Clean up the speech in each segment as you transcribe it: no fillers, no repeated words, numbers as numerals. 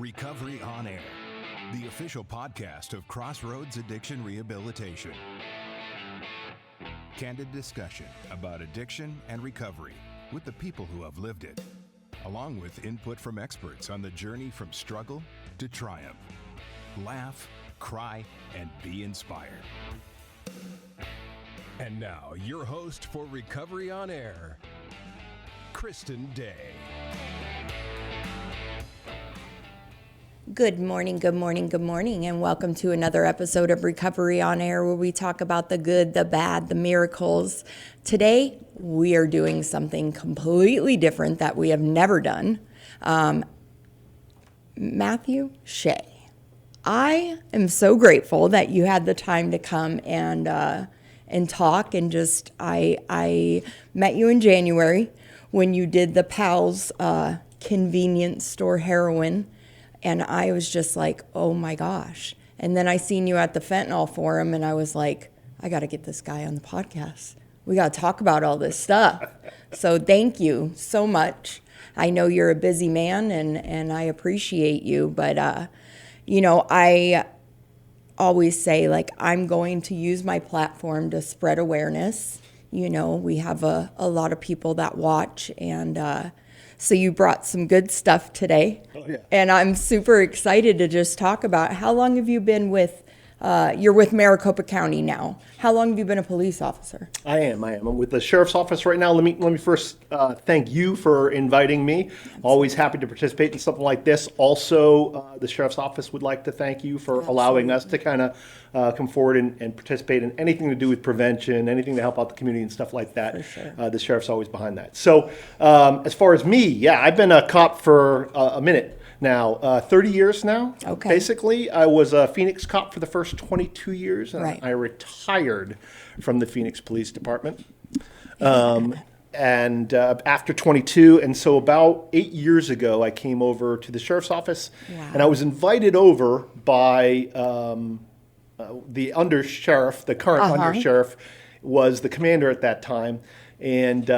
Recovery on Air, the official podcast of Crossroads Addiction Rehabilitation. Candid discussion about addiction and recovery with the people who have lived it, along with input from experts on the journey from struggle to triumph. Laugh, cry, and be inspired. And now, your host for Recovery on Air, Kristen Day. Good morning, and welcome to another episode of Recovery on Air, where we talk about the good, the bad, the miracles. Today, we are doing something completely different that we have never done. Matthew Shay, I am so grateful that you had the time to come and talk, and just I met you in January when you did the Pals convenience store heroin. And I was just like, oh my gosh. And then I seen you at the Fentanyl forum, and I was like, I got to get this guy on the podcast. We got to talk about all this stuff. So thank you so much. I know you're a busy man, and I appreciate you. But, I always say, like, I'm going to use my platform to spread awareness. You know, we have a lot of people that watch, and so you brought some good stuff today. Oh, yeah. And I'm super excited to just talk about how long have you been with, you're with Maricopa County now. How long have you been a police officer? I am. I'm with the sheriff's office right now. Let me first thank you for inviting me. Always happy to participate in something like this. Also, the sheriff's office would like to thank you for allowing us to kind of come forward and participate in anything to do with prevention, anything to help out the community and stuff like that. For sure. The sheriff's always behind that. So as far as me, yeah, I've been a cop for a minute now, 30 years now. Okay. Basically, I was a Phoenix cop for the first 22 years. And Right. I retired from the Phoenix Police Department. And after 22, and so about 8 years ago, I came over to the sheriff's office. Wow. And I was invited over by the undersheriff, the current undersheriff, was the commander at that time, and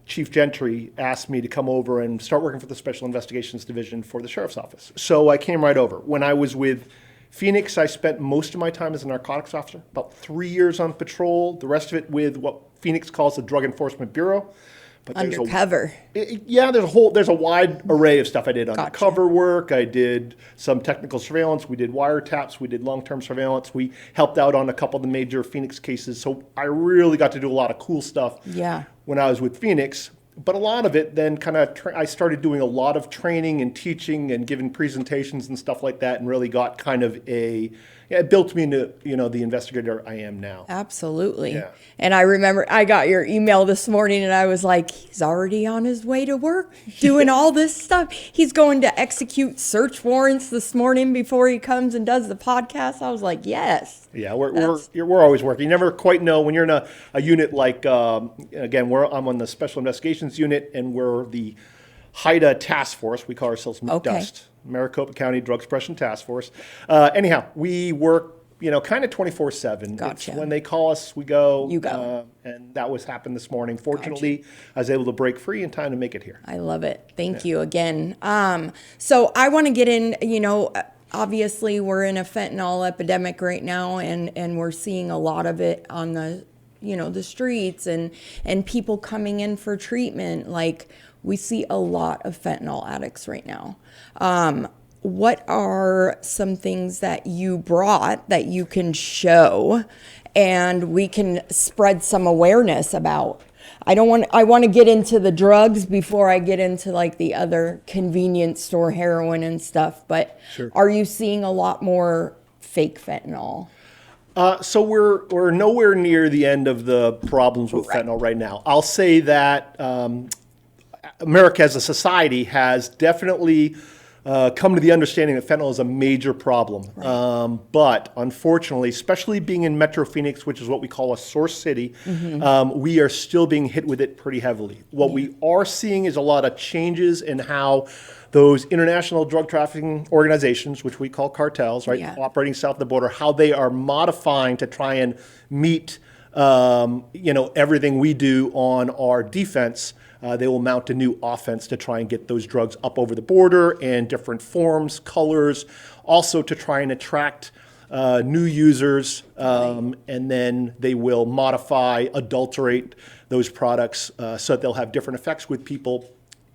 Chief Gentry asked me to come over and start working for the Special Investigations Division for the Sheriff's Office. So I came right over. When I was with Phoenix, I spent most of my time as a narcotics officer, about 3 years on patrol, the rest of it with what Phoenix calls the Drug Enforcement Bureau. But Undercover. There's a wide array of stuff I did. Gotcha. Undercover work, I did some technical surveillance, we did wiretaps, we did long-term surveillance, we helped out on a couple of the major Phoenix cases. So I really got to do a lot of cool stuff when I was with Phoenix. But a lot of it then kind of, I started doing a lot of training and teaching and giving presentations and stuff like that, and really got kind of it built me into, the investigator I am now. Absolutely. Yeah. And I remember I got your email this morning, and I was like, he's already on his way to work doing all this stuff. He's going to execute search warrants this morning before he comes and does the podcast. I was like, yes. Yeah, we're always working. You never quite know when you're in a unit like, again, I'm on the Special Investigations Unit, and we're the HIDA Task Force. We call ourselves McDust, Maricopa County Drug Suppression Task Force. Anyhow, we work, kind of 24/7. Gotcha. When they call us, we go. You go. And that was happened this morning. Fortunately, I was able to break free in time to make it here. I love it. Thank you again. So I want to get in, obviously we're in a fentanyl epidemic right now, and we're seeing a lot of it on the, the streets and people coming in for treatment. Like, we see a lot of fentanyl addicts right now. What are some things that you brought that you can show and we can spread some awareness about? I want to get into the drugs before I get into like the other convenience store heroin and stuff, but Sure. Are you seeing a lot more fake fentanyl? So we're nowhere near the end of the problems with fentanyl right now. I'll say that America as a society has definitely come to the understanding that fentanyl is a major problem. Right. But unfortunately, especially being in Metro Phoenix, which is what we call a source city, we are still being hit with it pretty heavily. What we are seeing is a lot of changes in how those international drug trafficking organizations, which we call cartels, right, operating south of the border, how they are modifying to try and meet everything we do on our defense They will mount a new offense to try and get those drugs up over the border in different forms, colors, also to try and attract new users, and then they will modify, adulterate those products so that they'll have different effects with people,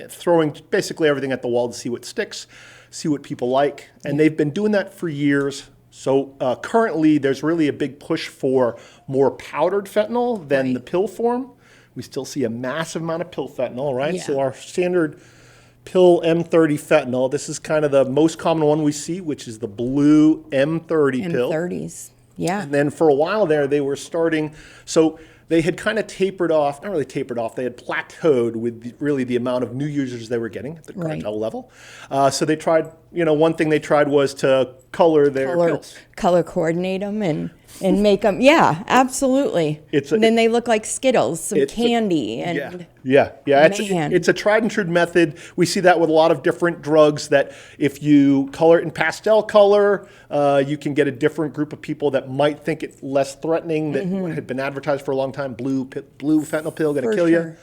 throwing basically everything at the wall to see what sticks, see what people like. And they've been doing that for years. So currently, there's really a big push for more powdered fentanyl than the pill form. We still see a massive amount of pill fentanyl, right? Yeah. So our standard pill M30 fentanyl, this is kind of the most common one we see, which is the blue M30 pill. M30s, yeah. And then for a while there, they were starting, so they had kind of tapered off, not really tapered off, they had plateaued with really the amount of new users they were getting at the cartel level. So they tried, one thing they tried was to color their pills. Color coordinate them and make them, yeah, absolutely. And then they look like Skittles, some candy. Yeah. It's a tried and true method. We see that with a lot of different drugs, that if you color it in pastel color, you can get a different group of people that might think it's less threatening, that had been advertised for a long time. Blue fentanyl pill, going to kill you.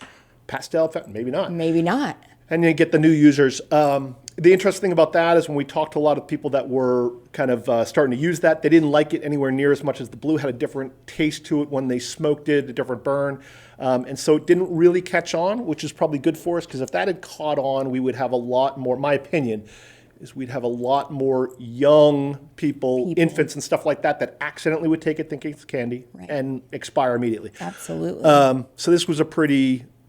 Pastel fentanyl, maybe not. Maybe not. And you get the new users. The interesting thing about that is when we talked to a lot of people that were kind of starting to use that, they didn't like it anywhere near as much as the blue. Had a different taste to it when they smoked it, a different burn. And so it didn't really catch on, which is probably good for us, because if that had caught on, we would have a lot more, my opinion, is we'd have a lot more young people, infants and stuff like that accidentally would take it thinking it's candy and expire immediately. Absolutely. So this was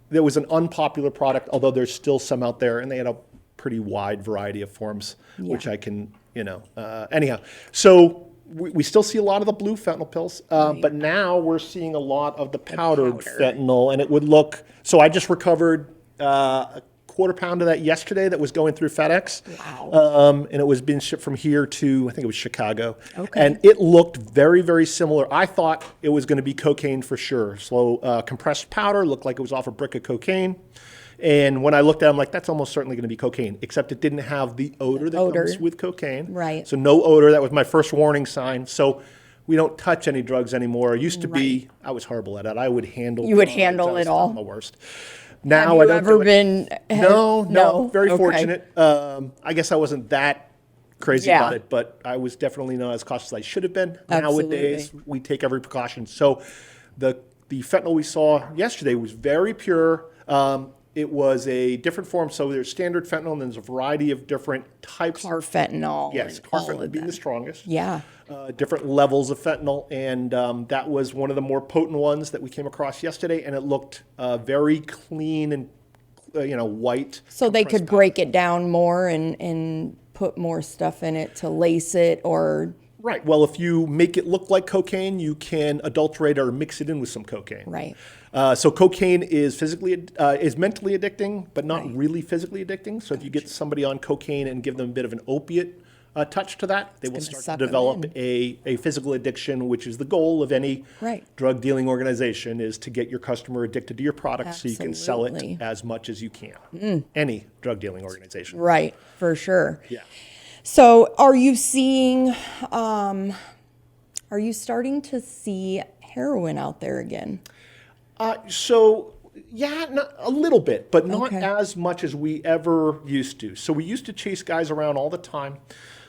there was an unpopular product, although there's still some out there, and they had a pretty wide variety of forms, which I can, anyhow. So we still see a lot of the blue fentanyl pills, but now we're seeing a lot of the powdered fentanyl, and it would look, so I just recovered a quarter pound of that yesterday that was going through FedEx. Wow. And it was being shipped from here to, I think it was Chicago. Okay. And it looked very, very similar. I thought it was going to be cocaine for sure. So compressed powder looked like it was off a brick of cocaine. And when I looked at it, I'm like, that's almost certainly going to be cocaine, except it didn't have the odor that comes with cocaine. Right. So no odor. That was my first warning sign. So we don't touch any drugs anymore. It used to be, I was horrible at it. I would handle. You would handle it all? My worst. Now Have you I don't ever do it. been? No, very Okay. fortunate. I guess I wasn't that crazy about it, but I was definitely not as cautious as I should have been. Absolutely. Nowadays, we take every precaution. So the fentanyl we saw yesterday was very pure. It was a different form. So there's standard fentanyl, and there's a variety of different types. Carfentanil. Yes, carfentanil being the strongest. Yeah. Different levels of fentanyl, and that was one of the more potent ones that we came across yesterday, and it looked very clean and white. So they could break it down more and put more stuff in it to lace it, or Right. Well, if you make it look like cocaine, you can adulterate or mix it in with some cocaine. right. So cocaine is is mentally addicting, but not really physically addicting. So if you get somebody on cocaine and give them a bit of an opiate touch to that, they will start to suck 'em develop a physical addiction, which is the goal of any drug dealing organization, is to get your customer addicted to your product so you can sell it Absolutely. as much as you can. Any drug dealing organization. Right, for sure. Yeah. So are you seeing, are you starting to see heroin out there again? Not a little bit, but not Okay. as much as we ever used to. So we used to chase guys around all the time.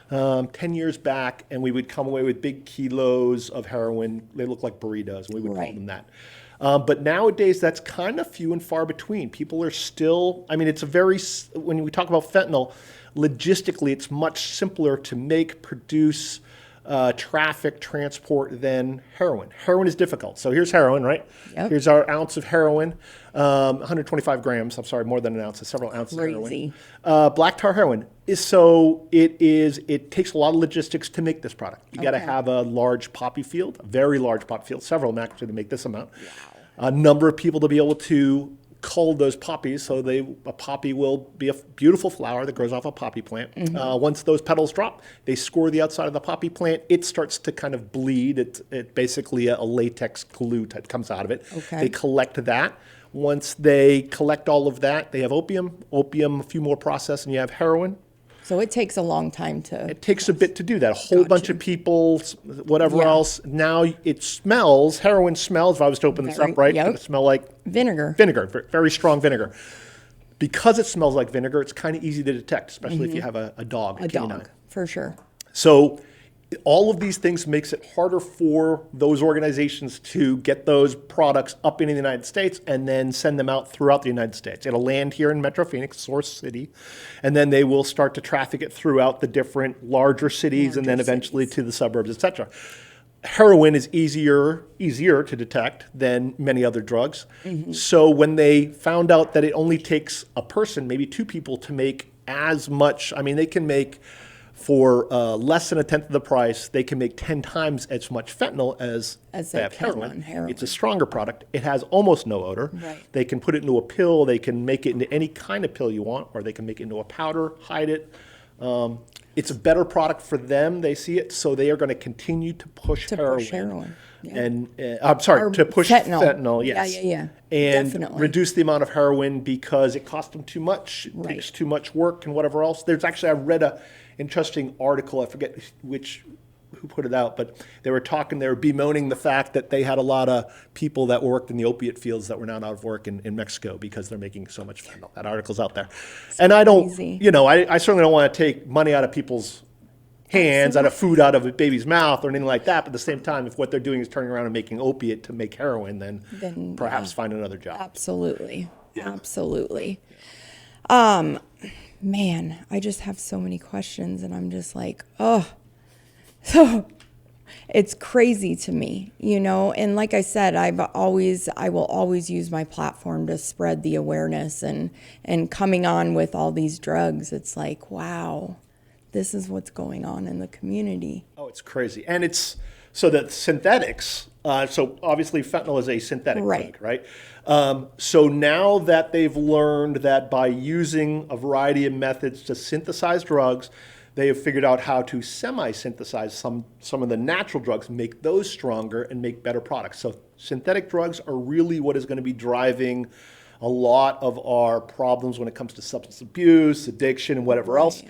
10 years back, and we would come away with big kilos of heroin. They look like burritos, and we would call them that. But nowadays, that's kind of few and far between. People are still, it's when we talk about fentanyl, logistically, it's much simpler to make, produce, traffic, transport than heroin. Heroin is difficult. So here's heroin, right? Yep. Here's our ounce of heroin, 125 grams. I'm sorry, more than an ounce. It's several ounces Crazy. of heroin. Black tar heroin it takes a lot of logistics to make this product. You got to have a large poppy field, a very large poppy field, several of them actually to make this amount. Wow. A number of people to be able to cull those poppies, so a poppy will be a beautiful flower that grows off a poppy plant. Once those petals drop, they score the outside of the poppy plant. It starts to kind of bleed. It's basically a latex glue that comes out of it. Okay. They collect that. Once they collect all of that, they have opium, a few more process, and you have heroin. So it takes a long time to... It takes a bit to do that. A whole bunch of people, whatever else. Now it smells, heroin smells, if I was to open this up, right? Yep. It's going to smell like Vinegar. very strong vinegar. because it smells like vinegar, it's kind of easy to detect, especially if you have a dog, A canine. dog, for sure. So all of these things makes it harder for those organizations to get those products up into the United States and then send them out throughout the United States. It'll land here in Metro Phoenix, Source City, and then they will start to traffic it throughout the different larger cities and then eventually to the suburbs, et cetera. Heroin is easier to detect than many other drugs. So when they found out that it only takes a person, maybe two people, to make as much, I mean, they can make for less than a tenth of the price, they can make 10 times as much fentanyl as they have heroin. It's a stronger product. It has almost no odor. Right. They can put it into a pill. They can make it into any kind of pill you want, or they can make it into a powder, hide it. It's a better product for them. They see it, so they are going to continue to push heroin. Yeah. And I'm sorry, Or to push fentanyl, yes. Yeah. And Definitely. reduce the amount of heroin because it costs them too much, it takes too much work and whatever else. There's actually, I read a interesting article, I forget who put it out, but they were bemoaning the fact that they had a lot of people that worked in the opiate fields that were now out of work in Mexico because they're making so much fentanyl. That article's out there. And I don't, crazy. I certainly don't want to take money out of people's hands, out of food out of a baby's mouth or anything like that. But at the same time, if what they're doing is turning around and making opiate to make heroin, then perhaps find another job. Absolutely. Man, I just have so many questions, and I'm just like, so it's crazy to me, and like I said, I will always use my platform to spread the awareness, and coming on with all these drugs, it's like, wow, this is what's going on in the community. Oh, it's crazy. And it's so that synthetics, so obviously fentanyl is a synthetic drug, right? So now that they've learned that by using a variety of methods to synthesize drugs, they have figured out how to semi-synthesize some of the natural drugs, make those stronger and make better products. So synthetic drugs are really what is going to be driving a lot of our problems when it comes to substance abuse, addiction, and whatever else.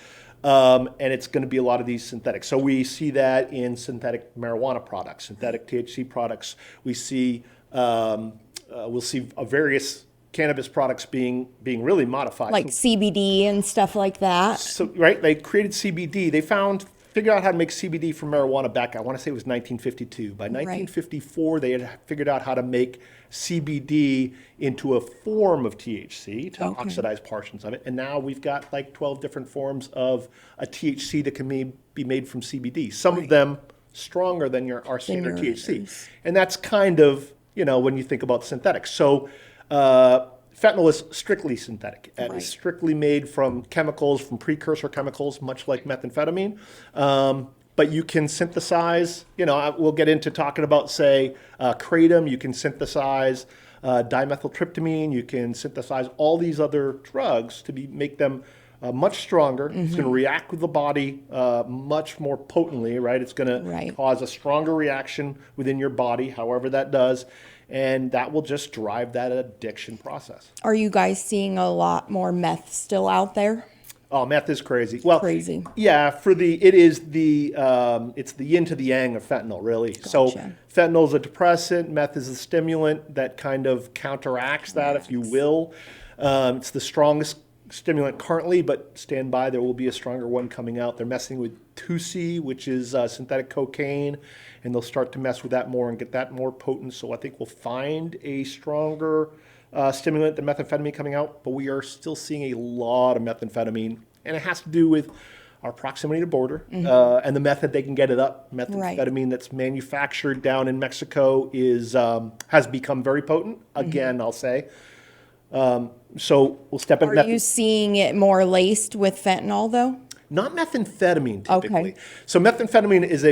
And it's going to be a lot of these synthetics. So we see that in synthetic marijuana products, synthetic THC products. We see we'll see various cannabis products being really modified, like CBD and stuff like that. So they created CBD. They figured out how to make CBD from marijuana back, I want to say it was 1952. By 1954, they had figured out how to make CBD into a form of THC to oxidize portions of it. And now we've got like 12 different forms of a THC that can be made from CBD. Some of them stronger than our standard THC. And that's kind of, when you think about synthetics. So fentanyl is strictly synthetic. It is strictly made from chemicals, from precursor chemicals, much like methamphetamine. But you can synthesize, we'll get into talking about, say, Kratom. You can synthesize dimethyltryptamine. You can synthesize all these other drugs to make them much stronger. It's going to react with the body much more potently, right? It's going to cause a stronger reaction within your body, however that does. And that will just drive that addiction process. Are you guys seeing a lot more meth still out there? Oh, meth is crazy. Well, crazy. Yeah, it's the yin to the yang of fentanyl, really. Gotcha. So fentanyl is a depressant, meth is a stimulant that kind of counteracts that, if you will. It's the strongest stimulant currently, but stand by, there will be a stronger one coming out. They're messing with 2C, which is synthetic cocaine, and they'll start to mess with that more and get that more potent. So I think we'll find a stronger stimulant than methamphetamine coming out, but we are still seeing a lot of methamphetamine, and it has to do with our proximity to border and the method they can get it up. Methamphetamine that's manufactured down in Mexico has become very potent. Again, I'll say. So we'll step in. Are you seeing it more laced with fentanyl, though? Not methamphetamine, typically. Okay. So methamphetamine is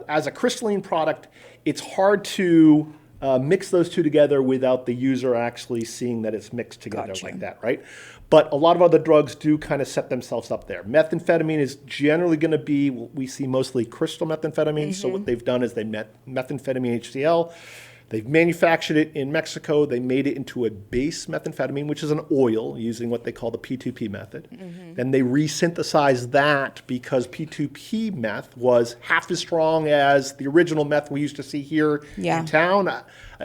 as a crystalline product, it's hard to mix those two together without the user actually seeing that it's mixed together like that, right? But a lot of other drugs do kind of set themselves up there. Methamphetamine is generally going to be, we see mostly crystal methamphetamine. So what they've done is they met methamphetamine HCl. They've manufactured it in Mexico. They made it into a base methamphetamine, which is an oil using what they call the P2P method. Then they resynthesized that because P2P meth was half as strong as the original meth we used to see here in town.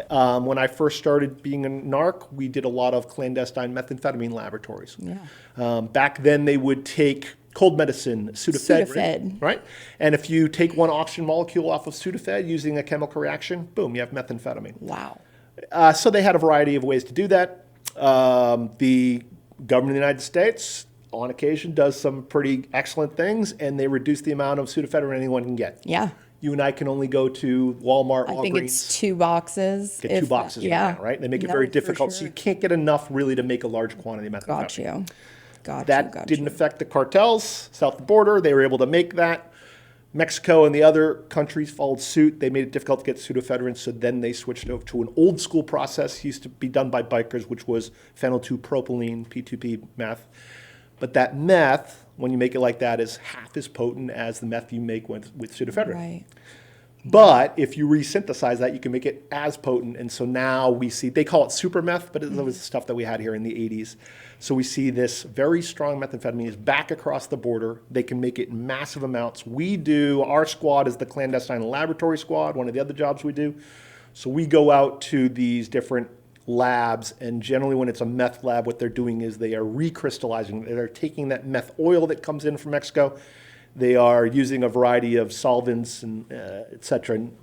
When I first started being a narc, we did a lot of clandestine methamphetamine laboratories. Back then, they would take cold medicine, Sudafed, right? And if you take one oxygen molecule off of Sudafed using a chemical reaction, boom, you have methamphetamine. Wow. So they had a variety of ways to do that. The government of the United States, on occasion, does some pretty excellent things, and they reduce the amount of Sudafed anyone can get. Yeah. You and I can only go to Walmart, Walgreens. I think it's 2 boxes. Get 2 boxes right now, right? They make it very difficult, so you can't get enough really to make a large quantity of methamphetamine. That didn't affect the cartels south of the border. They were able to make that. Mexico and the other countries followed suit. They made it difficult to get pseudoephedrine, so then they switched over to an old school process used to be done by bikers, which was phenyl-2-propylene, P2P meth. But that meth, when you make it like that, is half as potent as the meth you make with pseudoephedrine. Right. But if you resynthesize that, you can make it as potent. And so now we see, they call it super meth, but it was the stuff that we had here in the 80s. So we see this very strong methamphetamine is back across the border. They can make it in massive amounts. Our squad is the clandestine laboratory squad, one of the other jobs we do. So we go out to these different labs, and generally when it's a meth lab, what they're doing is they are recrystallizing. They're taking that meth oil that comes in from Mexico. They are using a variety of solvents and et cetera, and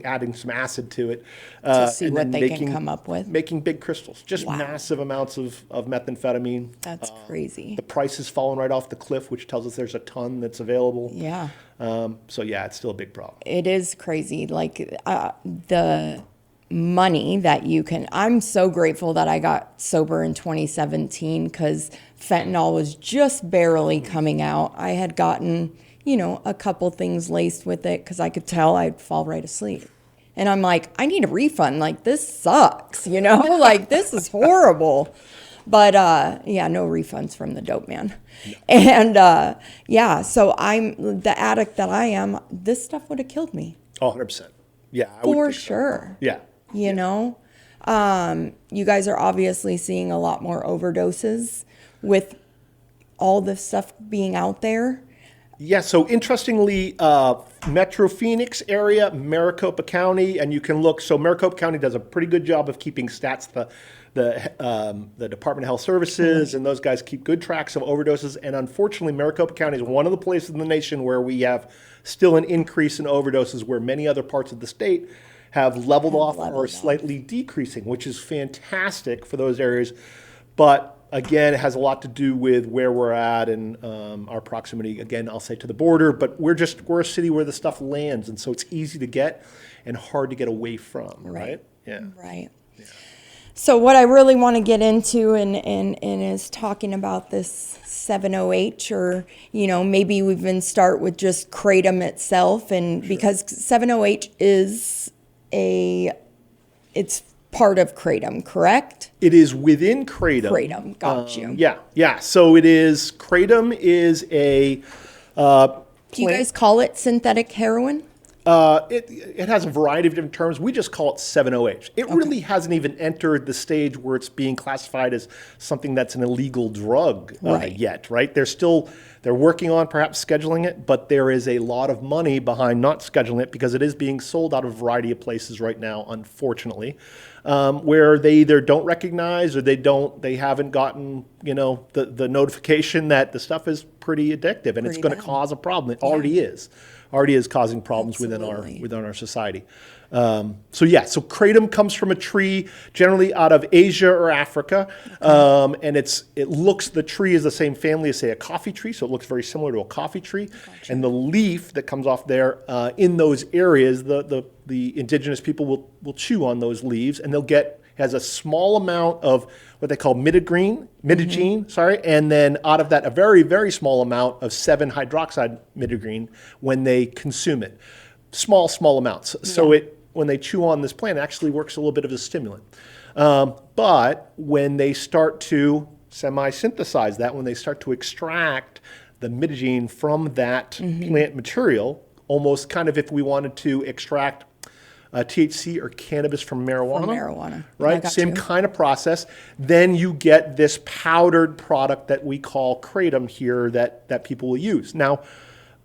adding some acid to it. To see what they can come up with. Making big crystals, just massive amounts of methamphetamine. That's crazy. The price has fallen right off the cliff, which tells us there's a ton that's available. Yeah. So yeah, it's still a big problem. It is crazy. Like the money that you can, I'm so grateful that I got sober in 2017 because fentanyl was just barely coming out. I had gotten, a couple things laced with it because I could tell I'd fall right asleep. And I'm like, I need a refund. Like, this sucks, like, this is horrible. But no refunds from the dope man. No. And so I'm the addict that I am. This stuff would have killed me. 100%. Yeah. For sure. So. Yeah. You guys are obviously seeing a lot more overdoses with all this stuff being out there. Yeah, so interestingly, Metro Phoenix area, Maricopa County, and you can look, so Maricopa County does a pretty good job of keeping stats. The Department of Health Services and those guys keep good tracks of overdoses, and unfortunately, Maricopa County is one of the places in the nation where we have still an increase in overdoses where many other parts of the state have leveled off or are slightly decreasing, which is fantastic for those areas. But again, it has a lot to do with where we're at and our proximity, again, I'll say to the border, but we're a city where the stuff lands, and so it's easy to get and hard to get away from, right? Yeah. Right. Yeah. So what I really want to get into and is talking about this 7-OH, or, maybe we even start with just Kratom itself, and because 7-OH is it's part of Kratom, correct? It is within Kratom. Kratom, got you. Yeah. So Kratom is a do you guys call it synthetic heroin? It has a variety of different terms. We just call it 7-OH. It really hasn't even entered the stage where it's being classified as something that's an illegal drug yet, right? They're working on perhaps scheduling it, but there is a lot of money behind not scheduling it because it is being sold out of a variety of places right now, unfortunately, where they either don't recognize or they haven't gotten, the notification that the stuff is pretty addictive and it's going to cause a problem. It already is causing problems within our society. So Kratom comes from a tree generally out of Asia or Africa, and the tree is the same family as, say, a coffee tree, so it looks very similar to a coffee tree. Gotcha. And the leaf that comes off there in those areas, the indigenous people will chew on those leaves, and has a small amount of what they call mitagene, and then out of that, a very, very small amount of 7-hydroxide mitagene when they consume it. Small amounts. Yeah. So when they chew on this plant, it actually works a little bit of a stimulant. But when they start to semi-synthesize that, when they start to extract the mitagene from that plant material, almost kind of if we wanted to extract THC or cannabis from marijuana. From marijuana. I Right? got Same you. kind of process. Then you get this powdered product that we call Kratom here that people will use. Now,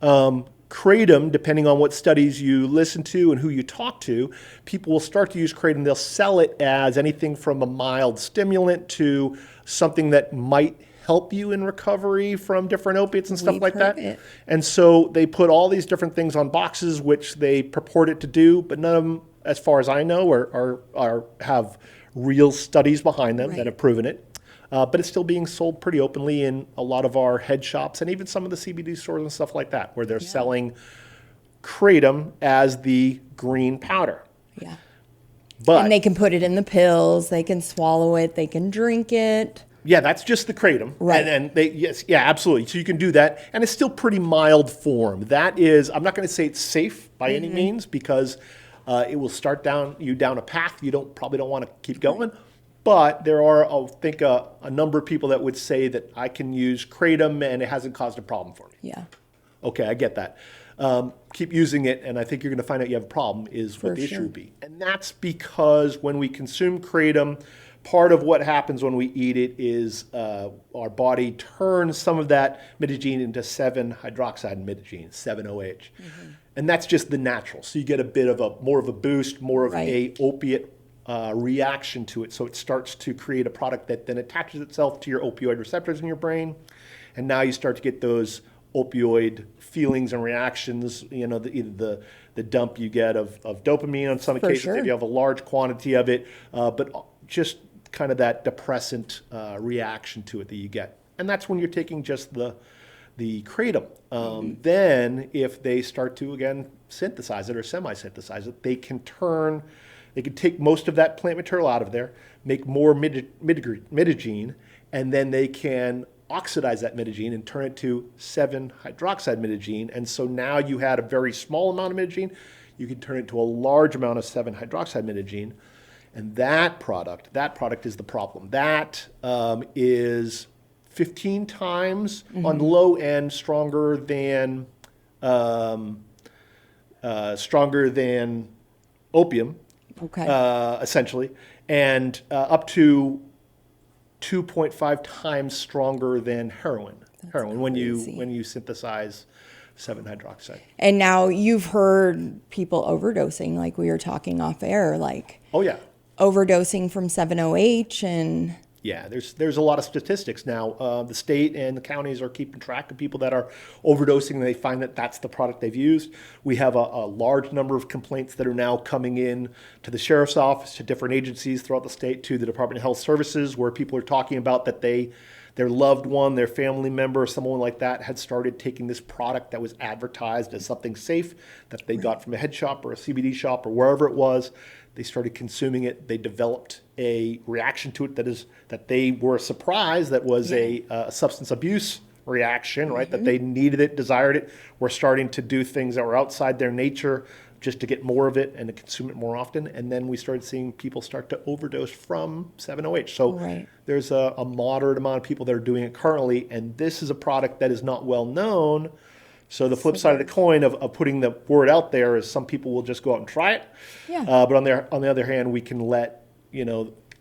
Kratom, depending on what studies you listen to and who you talk to, people will start to use Kratom. They'll sell it as anything from a mild stimulant to something that might help you in recovery from different opiates and stuff We've like heard that. it. And so they put all these different things on boxes, which they purport it to do, but none of them, as far as I know, are have real studies behind them Right. that have proven it. But it's still being sold pretty openly in a lot of our head shops and even some of the CBD stores and stuff like that, where they're selling Kratom as the green powder. Yeah. But And they can put it in the pills. They can swallow it. They can drink it. yeah, that's just the Kratom. Right. And they, yes, yeah, absolutely. So you can do that. And it's still pretty mild form. That is, I'm not going to say it's safe by any means because it will start you down a path you probably don't want to keep going. But there are, I think, a number of people that would say that I can use Kratom and it hasn't caused a problem for me. Yeah. Okay, I get that. Keep using it, and I think you're going to find out you have a problem is what the issue sure. would be. And that's because when we consume Kratom, part of what happens when we eat it is our body turns some of that mitagene into 7-hydroxydimidagene, 7-OH. And that's just the natural. So you get a bit of more of a boost, more of Right. a opiate reaction to it. So it starts to create a product that then attaches itself to your opioid receptors in your brain. And now you start to get those opioid feelings and reactions, either the dump you get of dopamine on some occasions sure. if you have a large quantity of it, but just kind of that depressant reaction to it that you get. And that's when you're taking just the Kratom. Then if they start to, again, synthesize it or semi-synthesize it, they can take most of that plant material out of there, make more mitagene, and then they can oxidize that mitagene and turn it to 7-hydroxydimidagene. And so now you had a very small amount of mitagene, you can turn it to a large amount of 7-hydroxydimidagene. And that product is the problem. That is 15 times on the low end stronger than opium. Okay. Essentially, and up to 2.5 times stronger than heroin. When crazy. you synthesize 7-hydroxide. And now you've heard people overdosing, like we were talking off air, like Oh yeah, overdosing from 7-OH and yeah. There's a lot of statistics now. The state and the counties are keeping track of people that are overdosing. And they find that that's the product they've used. We have a large number of complaints that are now coming in to the sheriff's office, to different agencies throughout the state, to the Department of Health Services, where people are talking about that their loved one, their family member, someone like that had started taking this product that was advertised as something safe that they got from a head shop or a CBD shop or wherever it was. They started consuming it. They developed a reaction to it that they were surprised that was a substance abuse reaction, right? That they needed it, desired it. Were starting to do things that were outside their nature just to get more of it and to consume it more often. And then we started seeing people start to overdose from 7-OH. So there's a moderate amount of people that are doing it currently. And this is a product that is not well known. So the flip side of the coin of putting the word out there is some people will just go out and try it. Yeah. But on the other hand, we can let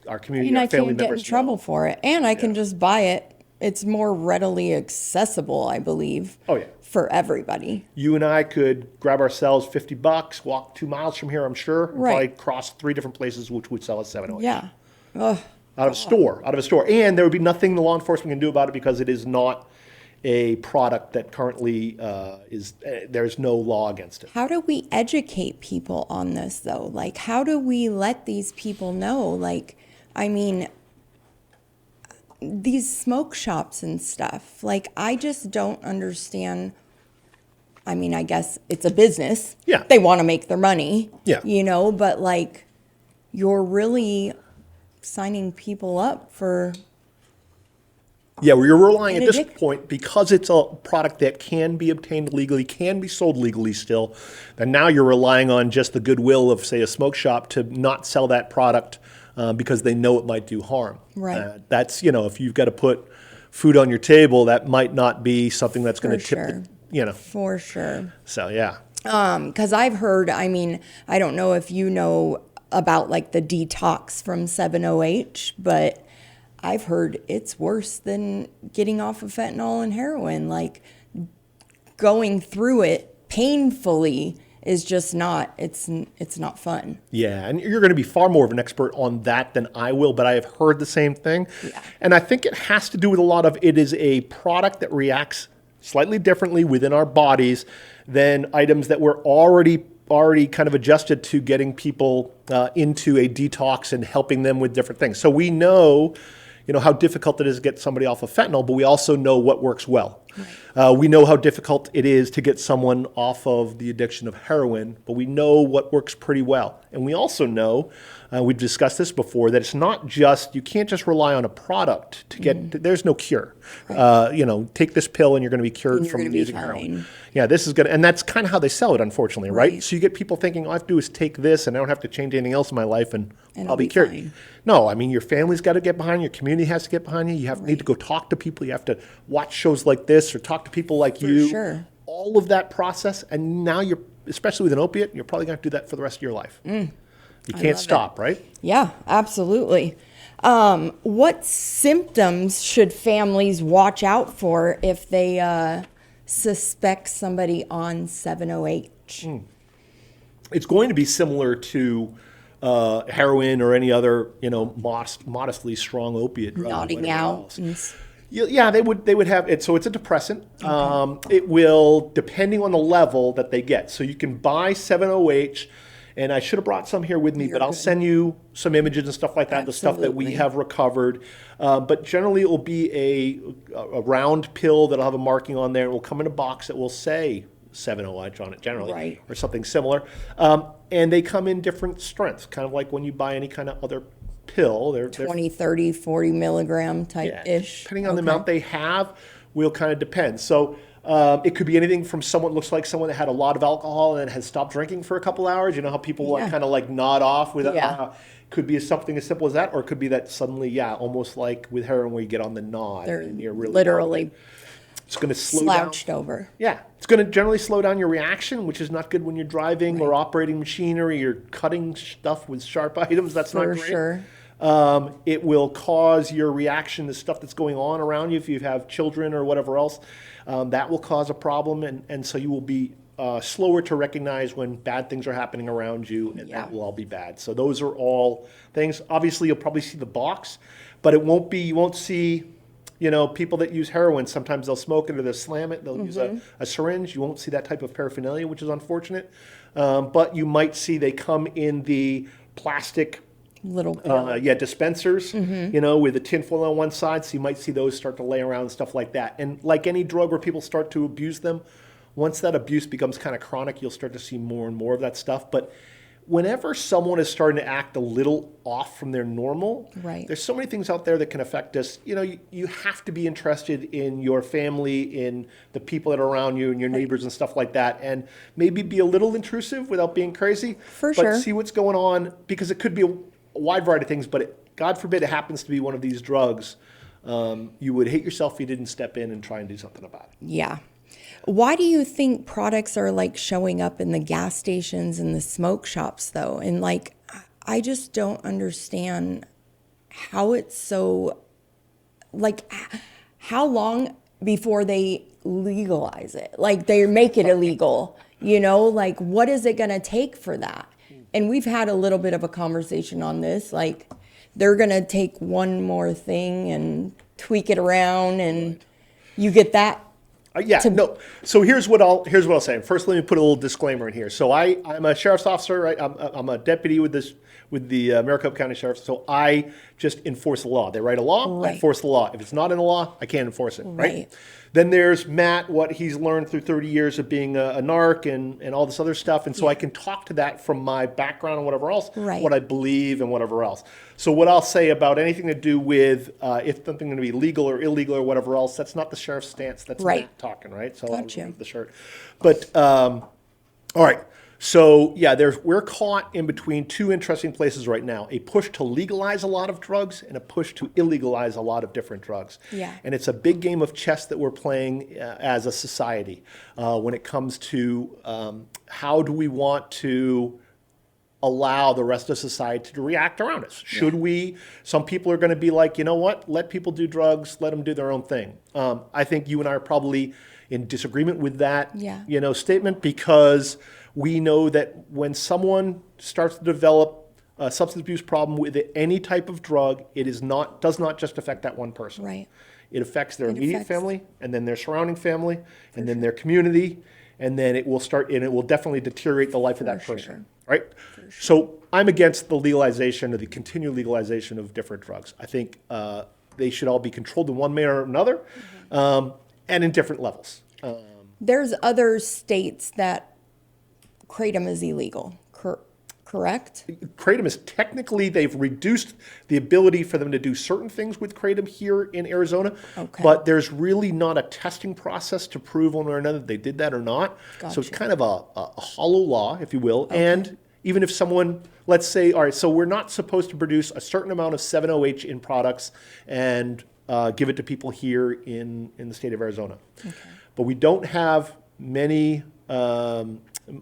our community, and our I family can't get in members trouble know. for it. And I can just buy it. It's more readily accessible, I believe. Oh yeah. For everybody. You and I could grab ourselves $50, walk 2 miles from here, I'm sure, and Right. probably cross 3 different places which would sell us 7-OH. Yeah. Ugh. Out of a store. And there would be nothing the law enforcement can do about it because it is not a product that currently there's no law against it. How do we educate people on this, though? Like, how do we let these people know? Like, I mean, these smoke shops and stuff, like, I just don't understand. I mean, I guess it's a business. Yeah. They want to make their money. Yeah. But, like, you're really signing people up for... Yeah, well, you're relying at this addiction. point, because it's a product that can be obtained legally, can be sold legally still, and now you're relying on just the goodwill of, say, a smoke shop to not sell that product because they know it might do harm. Right. That's, if you've got to put food on your table, that might not be something that's going to For tip sure. the, For sure. So, yeah. Because I've heard, I mean, I don't know if you know about like the detox from 7-OH, but I've heard it's worse than getting off of fentanyl and heroin. Like going through it painfully is just not, it's not fun. Yeah, and you're going to be far more of an expert on that than I will, but I have heard the same thing. Yeah. And I think it has to do with a lot of, it is a product that reacts slightly differently within our bodies than items that were already kind of adjusted to getting people into a detox and helping them with different things. So we know, how difficult it is to get somebody off of fentanyl, but we also know what works well. Right. We know how difficult it is to get someone off of the addiction of heroin, but we know what works pretty well. And we also know, we've discussed this before, that it's not just, you can't just rely on a product to get, there's no cure. Right. Take this pill and you're going to be cured from using heroin. Yeah, this is good. And that's kind of how they sell it, unfortunately, right? So you get people thinking, all I have to do is take this and I don't have to change anything else in my life and I'll be cured. Fine. No, I mean, your family's got to get behind you, your community has to get behind you. You need to go talk to people. You have to watch shows like this or talk to people like you. Sure. All of that process. And now you're, especially with an opiate, you're probably going to do that for the rest of your life. You can't stop, right? Yeah, absolutely. What symptoms should families watch out for if they suspect somebody on 7-OH? It's going to be similar to heroin or any other, modestly strong opiate drug. Nodding out. Yeah, they would have it. So it's a depressant. Okay. It will, depending on the level that they get. So you can buy 7-OH, and I should have brought some here with me, but I'll send you some images and stuff like that, the stuff that we have recovered. But generally, it will be a round pill that'll have a marking on there. It will come in a box that will say 7-OH on it, generally, or something similar. And they come in different strengths, kind of like when you buy any kind of other pill. They're 20, 30, 40 milligram type-ish. Depending on the amount they have, will kind of depend. So it could be anything from someone, looks like someone that had a lot of alcohol and has stopped drinking for a couple hours. You know how people kind of like nod off with it? Could be something as simple as that, or it could be that suddenly, almost like with heroin where you get on the nod. And you're really literally it's going to slow slouched down. over. Yeah, it's going to generally slow down your reaction, which is not good when you're driving or operating machinery. You're cutting stuff with sharp items. That's not great. For sure. It will cause your reaction to stuff that's going on around you. If you have children or whatever else, that will cause a problem. And so you will be slower to recognize when bad things are happening around you, and that will all be bad. So those are all things. Obviously, you'll probably see the box, but you won't see, people that use heroin, sometimes they'll smoke it or they'll slam it. They'll use a syringe. You won't see that type of paraphernalia, which is unfortunate. But you might see they come in the plastic little dispensers, with a tinfoil on one side. So you might see those start to lay around and stuff like that. And like any drug where people start to abuse them, once that abuse becomes kind of chronic, you'll start to see more and more of that stuff. But whenever someone is starting to act a little off from their normal, there's so many things out there that can affect us. You have to be interested in your family, in the people that are around you, and your neighbors and stuff like that, and maybe be a little intrusive without being crazy. But see what's going on, because it could be a wide variety of things, but God forbid it happens to be one of these drugs. You would hate yourself if you didn't step in and try and do something about it. Yeah. Why do you think products are like showing up in the gas stations and the smoke shops though? And like, I just don't understand how it's so, like, how long before they legalize it? Like they make it illegal, like what is it going to take for that? And we've had a little bit of a conversation on this, like they're going to take one more thing and tweak it around and you get that. So here's what I'll say. First, let me put a little disclaimer in here. So I'm a sheriff's officer, right? I'm a deputy with the Maricopa County Sheriff. So I just enforce the law. They write a law, I enforce the law. If it's not in the law, I can't enforce it, right? Then there's Matt, what he's learned through 30 years of being a narc and all this other stuff. And so I can talk to that from my background and whatever else, what I believe and whatever else. So what I'll say about anything to do with if something going to be legal or illegal or whatever else, that's not the sheriff's stance. That's Matt talking, right? So I'll remove the shirt. But all right. So yeah, we're caught in between two interesting places right now: a push to legalize a lot of drugs and a push to illegalize a lot of different drugs. Yeah. And it's a big game of chess that we're playing as a society when it comes to how do we want to allow the rest of society to react around us. Should we? Some people are going to be like, you know what? Let people do drugs. Let them do their own thing. I think you and I are probably in disagreement with that, statement, because we know that when someone starts to develop a substance abuse problem with any type of drug, it does not just affect that one person. Right. It affects their immediate family, and then their surrounding family, and then their community, and then it will definitely deteriorate the life of that person. Right? So I'm against the legalization or the continued legalization of different drugs. I think they should all be controlled in one manner or another, and in different levels. There's other states that Kratom is illegal, correct? Kratom is technically, they've reduced the ability for them to do certain things with Kratom here in Arizona, but there's really not a testing process to prove one way or another that they did that or not. Gotcha. So it's kind of a hollow law, if you will. And even if someone, let's say, all right, so we're not supposed to produce a certain amount of 7-OH in products and give it to people here in the state of Arizona. But we don't have many.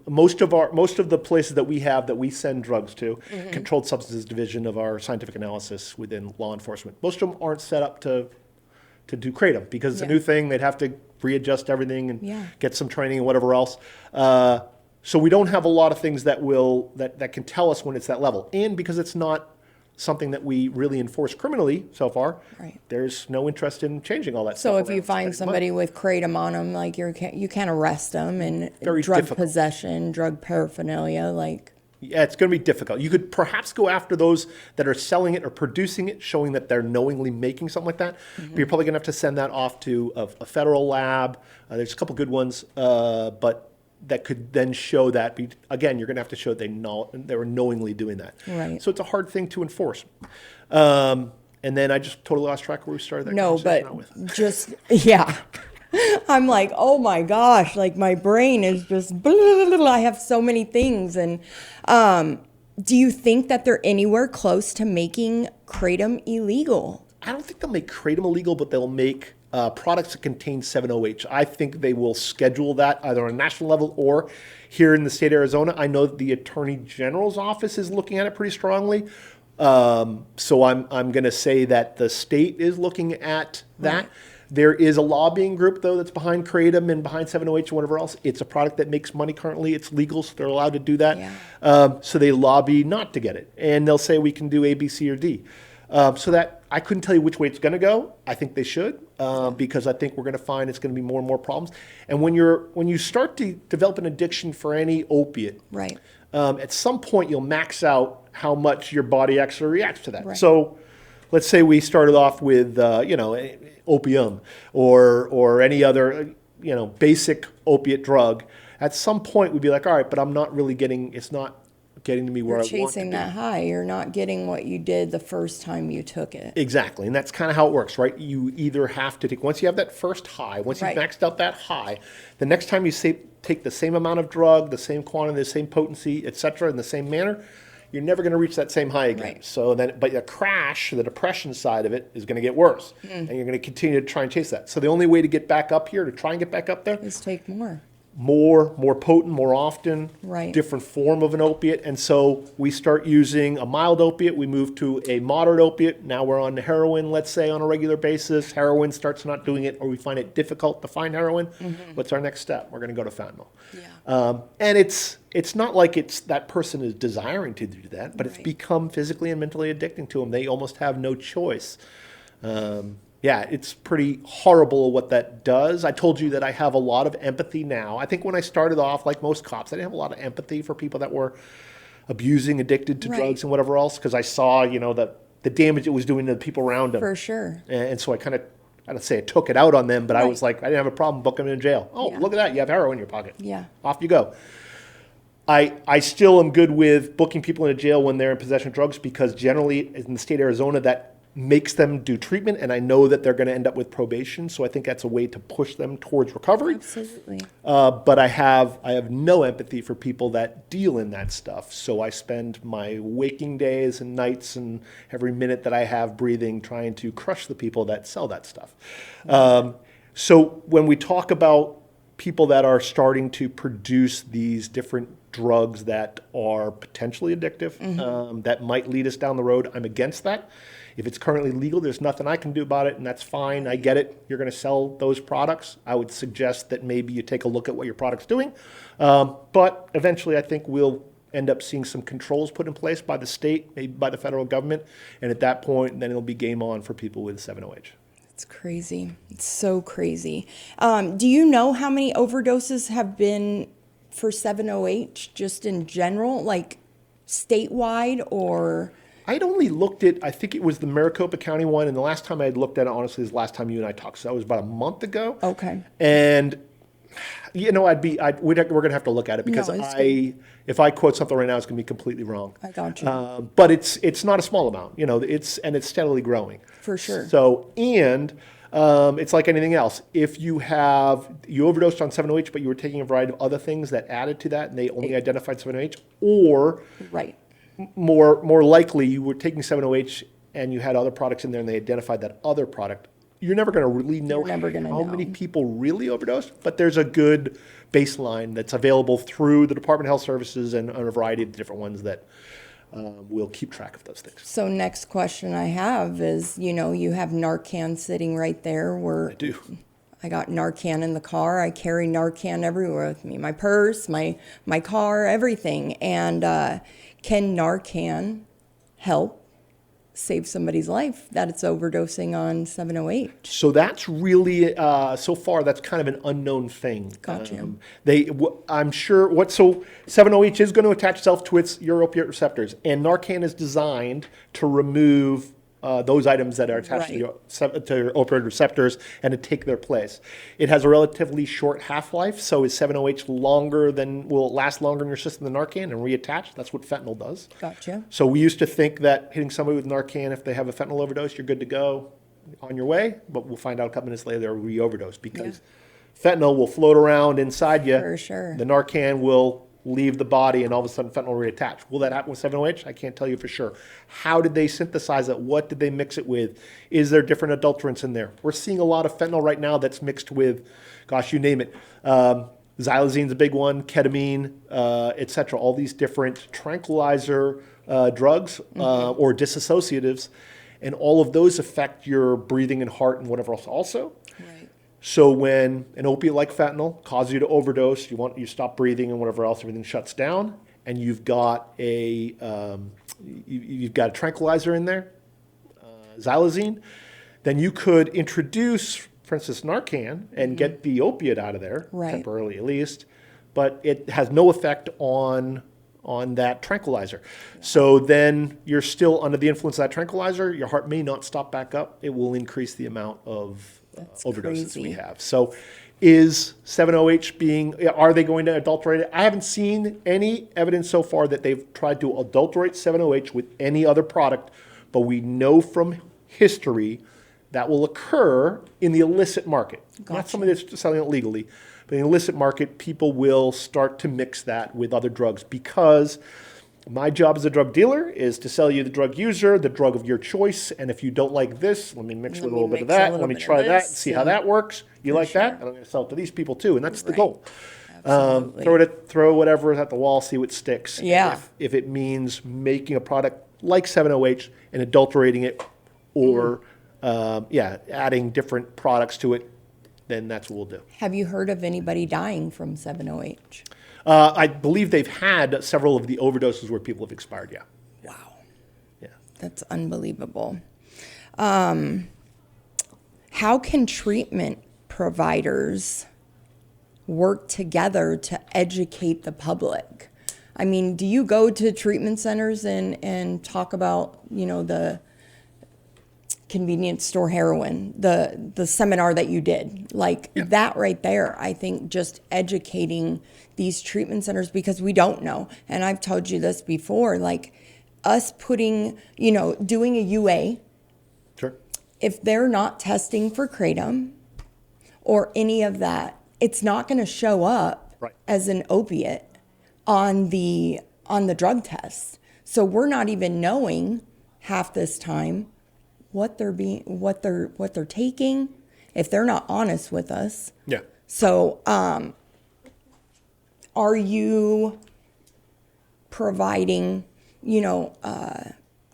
Most of the places that we send drugs to, Controlled Substances Division of our scientific analysis within law enforcement, most of them aren't set up to do Kratom because it's a new thing. They'd have to readjust everything and get some training and whatever else. So we don't have a lot of things that can tell us when it's that level. And because it's not something that we really enforce criminally so far, there's no interest in changing all that stuff. So if you find somebody with Kratom on them, like you can't arrest them, and drug possession, drug paraphernalia, Yeah, it's going to be difficult. You could perhaps go after those that are selling it or producing it, showing that they're knowingly making something like that. But you're probably going to have to send that off to a federal lab. There's a couple good ones, but that could then show that. Again, you're going to have to show they were knowingly doing that. Right. So it's a hard thing to enforce. And then I just totally lost track where we started that conversation. I'm like, oh my gosh, like my brain is just, blah, blah, blah, I have so many things. And do you think that they're anywhere close to making Kratom illegal? I don't think they'll make Kratom illegal, but they'll make products that contain 7-OH. I think they will schedule that either on a national level or here in the state of Arizona. I know that the Attorney General's office is looking at it pretty strongly. So I'm going to say that the state is looking at that. Right. There is a lobbying group, though, that's behind Kratom and behind 7-OH and whatever else. It's a product that makes money currently. It's legal, so they're allowed to do that. Yeah. So they lobby not to get it. And they'll say we can do A, B, C, or D. So that I couldn't tell you which way it's going to go. I think they should, because I think we're going to find it's going to be more and more problems. And when you start to develop an addiction for any opiate, right, at some point you'll max out how much your body actually reacts to that. Right. So let's say we started off with opium or any other basic opiate drug. At some point we'd be like, all right, but I'm not really it's not getting to me where I want to be. You're chasing that high. You're not getting what you did the first time you took it. Exactly. And that's kind of how it works, right? You either have to once you have that first high, once you've maxed out that high, the next time you take the same amount of drug, the same quantity, the same potency, et cetera, in the same manner, you're never going to reach that same high again. Right. So but the crash, the depression side of it is going to get worse. And you're going to continue to try and chase that. So the only way to get back up here, to try and get back up there, is take more. More potent, more often, right, different form of an opiate. And so we start using a mild opiate, we move to a moderate opiate. Now we're on heroin, let's say, on a regular basis. Heroin starts not doing it, or we find it difficult to find heroin. What's our next step? We're going to go to fentanyl. Yeah. And it's not like that person is desiring to do that, but it's become physically and mentally addicting to them. They almost have no choice. Yeah, it's pretty horrible what that does. I told you that I have a lot of empathy now. I think when I started off, like most cops, I didn't have a lot of empathy for people that were abusing, addicted to drugs and whatever else, because I saw, the damage it was doing to the people around them. For sure. And so I kind of, I don't say I took it out on them, but I was like, I didn't have a problem booking them in jail. Oh, look at that, you have heroin in your pocket. Yeah. Off you go. I still am good with booking people into jail when they're in possession of drugs, because generally in the state of Arizona, that makes them do treatment, and I know that they're going to end up with probation. So I think that's a way to push them towards recovery. Absolutely. But I have no empathy for people that deal in that stuff. So I spend my waking days and nights and every minute that I have breathing trying to crush the people that sell that stuff. So when we talk about people that are starting to produce these different drugs that are potentially addictive, that might lead us down the road, I'm against that. If it's currently legal, there's nothing I can do about it, and that's fine. I get it. You're going to sell those products. I would suggest that maybe you take a look at what your product's doing. But eventually, I think we'll end up seeing some controls put in place by the state, maybe by the federal government. And at that point, then it'll be game on for people with 7-OH. It's crazy. It's so crazy. Do you know how many overdoses have been for 7-OH just in general, like statewide or? I'd only looked at, I think it was the Maricopa County one, and the last time I had looked at it, honestly, is the last time you and I talked. So that was about a month ago. Okay. And, we're going to have to look at it because if I quote something right now, it's going to be completely wrong. I got you. But it's not a small amount, it's steadily growing. For sure. So, and it's like anything else. If you overdosed on 7-OH, but you were taking a variety of other things that added to that, and they only identified 7-OH, or right. More likely, you were taking 7-OH and you had other products in there and they identified that other product, you're never going to really know how many people really overdosed, but there's a good baseline that's available through the Department of Health Services and a variety of different ones that will keep track of those things. So next question I have is, you have Narcan sitting right there. I do. I got Narcan in the car. I carry Narcan everywhere with me. My purse, my car, everything. And can Narcan help save somebody's life that it's overdosing on 7-OH? So that's really, so far, that's kind of an unknown thing. Gotcha. I'm sure, so 7-OH is going to attach itself to your opiate receptors, and Narcan is designed to remove those items that are attached to your opioid receptors and to take their place. It has a relatively short half-life, so is 7-OH will last longer in your system than Narcan and reattach. That's what fentanyl does. Gotcha. So we used to think that hitting somebody with Narcan, if they have a fentanyl overdose, you're good to go on your way, but we'll find out a couple minutes later they're re-overdose because fentanyl will float around inside you. For sure. The Narcan will leave the body and all of a sudden fentanyl reattach. Will that happen with 7-OH? I can't tell you for sure. How did they synthesize it? What did they mix it with? Is there different adulterants in there? We're seeing a lot of fentanyl right now that's mixed with, gosh, you name it. Xylozine's a big one, ketamine, et cetera. All these different tranquilizer drugs or disassociatives, and all of those affect your breathing and heart and whatever else also. So when an opiate like fentanyl causes you to overdose, you stop breathing and whatever else, everything shuts down, and you've got a tranquilizer in there, xylazine, then you could introduce, for instance, Narcan and get the opiate out of there, temporarily at least, but it has no effect on that tranquilizer. So then you're still under the influence of that tranquilizer. Your heart may not stop back up. It will increase the amount of overdoses we have. So is 7-OH are they going to adulterate it? I haven't seen any evidence so far that they've tried to adulterate 7-OH with any other product, but we know from history that will occur in the illicit market. Gotcha. Not somebody that's selling it legally, but in the illicit market, people will start to mix that with other drugs because my job as a drug dealer is to sell you the drug user, the drug of your choice, and if you don't like this, let me mix with a little bit of that, let me try that, and see how that works. You like that? And I'm going to sell it to these people too, and that's the goal. Throw whatever at the wall, see what sticks. Yeah. If it means making a product like 7-OH and adulterating it, or adding different products to it, then that's what we'll do. Have you heard of anybody dying from 7-OH? I believe they've had several of the overdoses where people have expired, Wow. Yeah. That's unbelievable. How can treatment providers work together to educate the public? I mean, do you go to treatment centers and talk about, the convenience store heroin, the seminar that you did, that right there? I think just educating these treatment centers, because we don't know. And I've told you this before, us putting, doing a UA if they're not testing for kratom or any of that, it's not going to show up as an opiate on the drug test. So we're not even knowing half this time what they're taking if they're not honest with us. Yeah. So are you providing,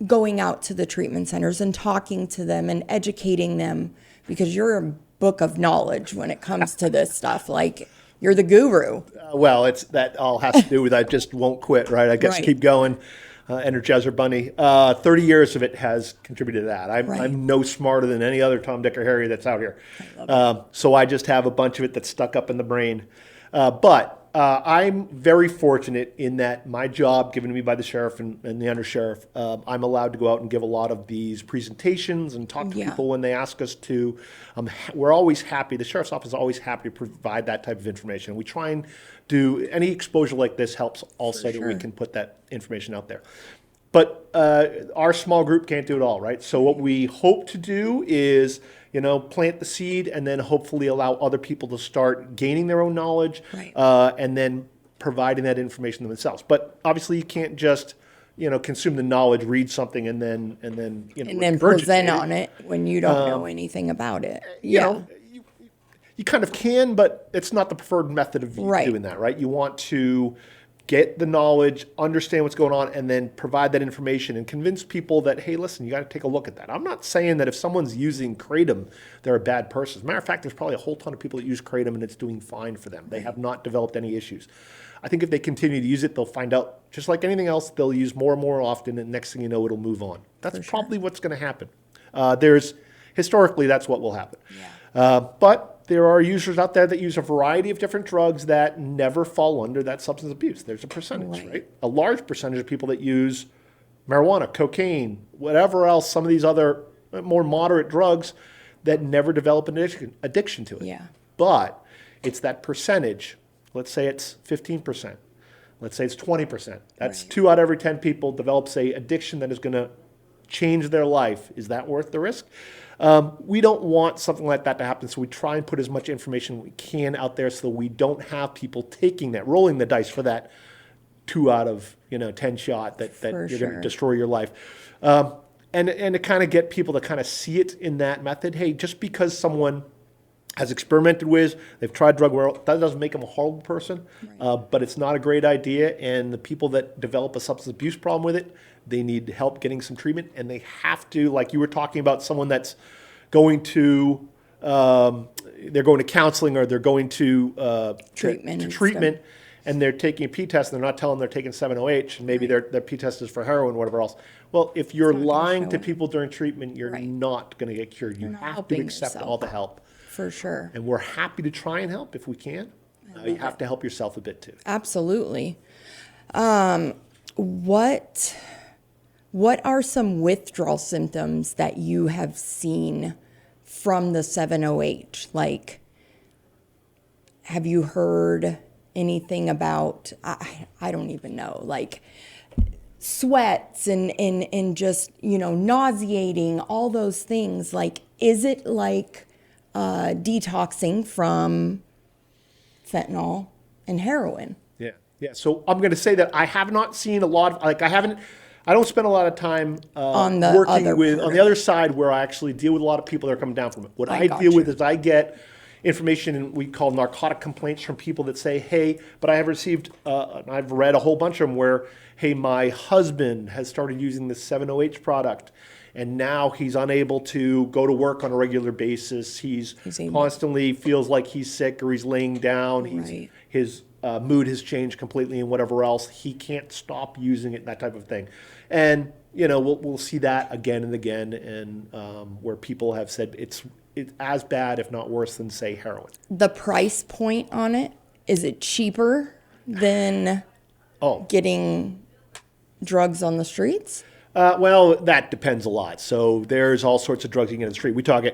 going out to the treatment centers and talking to them and educating them, because you're a book of knowledge when it comes to this stuff. Like, you're the guru. Well, that all has to do with I just won't quit, right? I guess keep going. Energizer Bunny. 30 years of it has contributed to that. I'm no smarter than any other Tom, Dick, or Harry that's out here. So I just have a bunch of it that's stuck up in the brain. But I'm very fortunate in that my job given to me by the sheriff and the undersheriff, I'm allowed to go out and give a lot of these presentations and talk to people when they ask us to. We're always happy. The sheriff's office is always happy to provide that type of information. We try and do any exposure like this helps also that we can put that information out there. But our small group can't do it all, right? So what we hope to do is, plant the seed and then hopefully allow other people to start gaining their own knowledge and then providing that information to themselves. But obviously you can't just, consume the knowledge, read something and then present on it when you don't know anything about it. You kind of can, but it's not the preferred method of doing that, right? You want to get the knowledge, understand what's going on, and then provide that information and convince people that, hey, listen, you got to take a look at that. I'm not saying that if someone's using Kratom, they're a bad person. As a matter of fact, there's probably a whole ton of people that use Kratom and it's doing fine for them. They have not developed any issues. I think if they continue to use it, they'll find out, just like anything else, they'll use more and more often, and next thing you know, it'll move on. That's probably what's going to happen. Historically, that's what will happen. But there are users out there that use a variety of different drugs that never fall under that substance abuse. There's a percentage, right? A large percentage of people that use marijuana, cocaine, whatever else, some of these other more moderate drugs that never develop an addiction to it. But it's that percentage. Let's say it's 15%. Let's say it's 20%. That's 2 out of every 10 people develops a addiction that is going to change their life. Is that worth the risk? We don't want something like that to happen, so we try and put as much information we can out there so that we don't have people taking that, rolling the dice for that 2 out of 10 shot that you're going to destroy your life. And to kind of get people to kind of see it in that method. Hey, just because someone has experimented with, they've tried drug, that doesn't make them a horrible person, but it's not a great idea. And the people that develop a substance abuse problem with it, they need help getting some treatment, and they have to, like you were talking about, someone that's going to, they're going to counseling or they're going to treatment, and they're taking a P-test and they're not telling them they're taking 7-OH, and maybe their P-test is for heroin, whatever else. Well, if you're lying to people during treatment, you're not going to get cured. You have to accept all the help. For sure. And we're happy to try and help if we can. You have to help yourself a bit too. Absolutely. What are some withdrawal symptoms that you have seen from the 7-OH? Like, have you heard anything about, I don't even know, like sweats and just, nauseating, all those things? Like, is it like detoxing from fentanyl and heroin? Yeah. So I'm going to say that I have not seen a lot of, I don't spend a lot of time working on the other side where I actually deal with a lot of people that are coming down from it. What I deal with is I get information, and we call narcotic complaints, from people that say, hey, but I have received, and I've read a whole bunch of them where, hey, my husband has started using this 7-OH product, and now he's unable to go to work on a regular basis. He's constantly feels like he's sick or he's laying down. His mood has changed completely and whatever else. He can't stop using it, that type of thing. And, we'll see that again and again, and where people have said it's as bad, if not worse, than, say, heroin. The price point on it, is it cheaper than getting drugs on the streets? Well, that depends a lot. So there's all sorts of drugs you can get on the street. We talk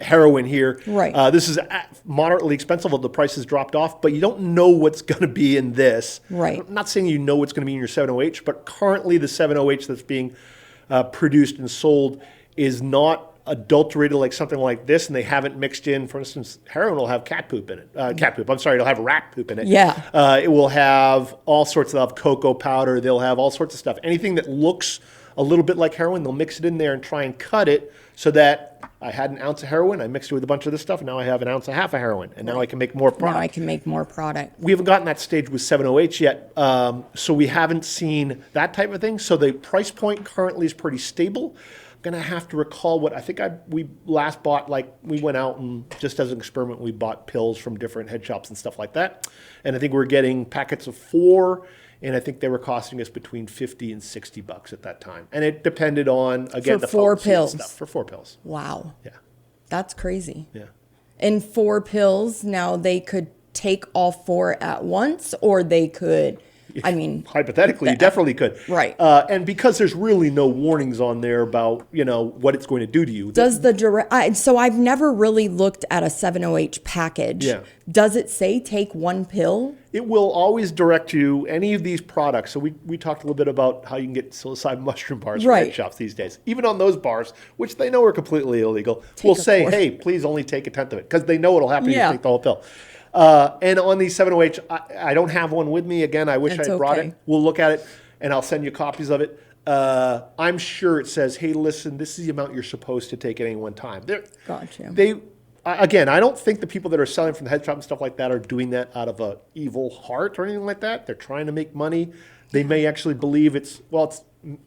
heroin here. Right. This is moderately expensive, although the price has dropped off, but you don't know what's going to be in this. Right. I'm not saying you know what's going to be in your 7-OH, but currently the 7-OH that's being produced and sold is not adulterated like something like this, and they haven't mixed in, for instance, heroin will have cat poop in it. It'll have rat poop in it. Yeah. It will have all sorts of cocoa powder. They'll have all sorts of stuff. Anything that looks a little bit like heroin, they'll mix it in there and try and cut it so that I had an ounce of heroin, I mixed it with a bunch of this stuff, and now I have an ounce and a half of heroin, and now I can make more product. Now I can make more product. We haven't gotten that stage with 708 yet, so we haven't seen that type of thing. So the price point currently is pretty stable. I'm going to have to recall what I think we last bought, like we went out and just as an experiment, we bought pills from different head shops and stuff like that. And I think we're getting packets of 4, and I think they were costing us between $50 and $60 at that time. And it depended on, again, For the 4 potency and pills. stuff. For 4 pills. Wow. Yeah. That's crazy. Yeah. And 4 pills, now they could take all 4 at once, or they could, I mean. Hypothetically, you definitely could. Right. And because there's really no warnings on there about, what it's going to do to you. Does the direct, so I've never really looked at a 7OH package. Yeah. Does it say take 1 pill? It will always direct you, any of these products. So we talked a little bit about how you can get psilocybin mushroom bars from head shops these days. Even on those bars, which they know are completely illegal, will say, hey, please only take a tenth of it. Because they know it'll happen if you take the whole pill. And on these 7OH, I don't have one with me. Again, I wish I had brought it. We'll look at it, and I'll send you copies of it. I'm sure it says, hey, listen, this is the amount you're supposed to take at any one time. Gotcha. Again, I don't think the people that are selling from the head shop and stuff like that are doing that out of a evil heart or anything like that. They're trying to make money. They may actually believe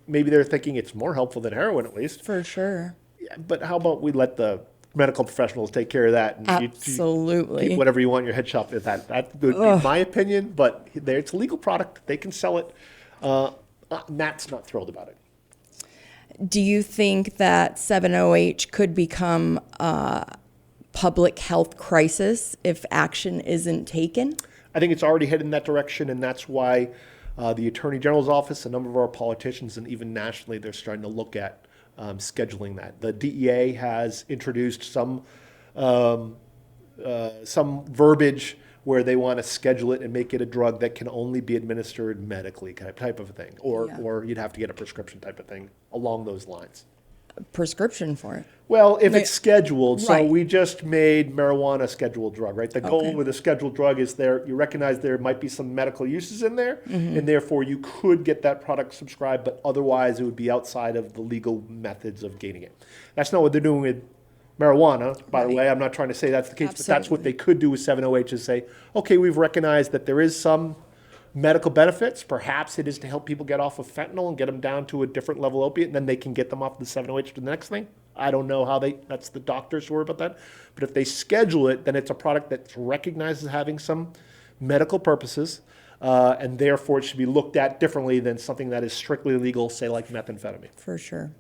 maybe they're thinking it's more helpful than heroin at least. For sure. Yeah, but how about we let the medical professionals take care of that? And Absolutely. you keep whatever you want in your head shop. That would be my opinion, but it's a legal product. They can sell it. Matt's not thrilled about it. Do you think that 7OH could become public health crisis if action isn't taken? I think it's already headed in that direction, and that's why the Attorney General's office, a number of our politicians, and even nationally, they're starting to look at scheduling that. The DEA has introduced some verbiage where they want to schedule it and make it a drug that can only be administered medically, type of thing, or you'd have to get a prescription type of thing along those lines. Prescription for it. Well, if it's scheduled, so Right. we just made marijuana a scheduled drug, right? The goal with a scheduled drug is you recognize there might be some medical uses in there, and therefore you could get that product subscribed, but otherwise it would be outside of the legal methods of gaining it. That's not what they're doing with marijuana, by the way. I'm not trying to say that's the case, but that's what they could do with 7OH is say, okay, we've recognized that there is some medical benefits. Perhaps it is to help people get off of fentanyl and get them down to a different level opiate, and then they can get them off the 7OH to the next thing. I don't know how that's the doctors who worry about that. But if they schedule it, then it's a product that's recognized as having some medical purposes, and therefore it should be looked at differently than something that is strictly legal, say like methamphetamine. For sure.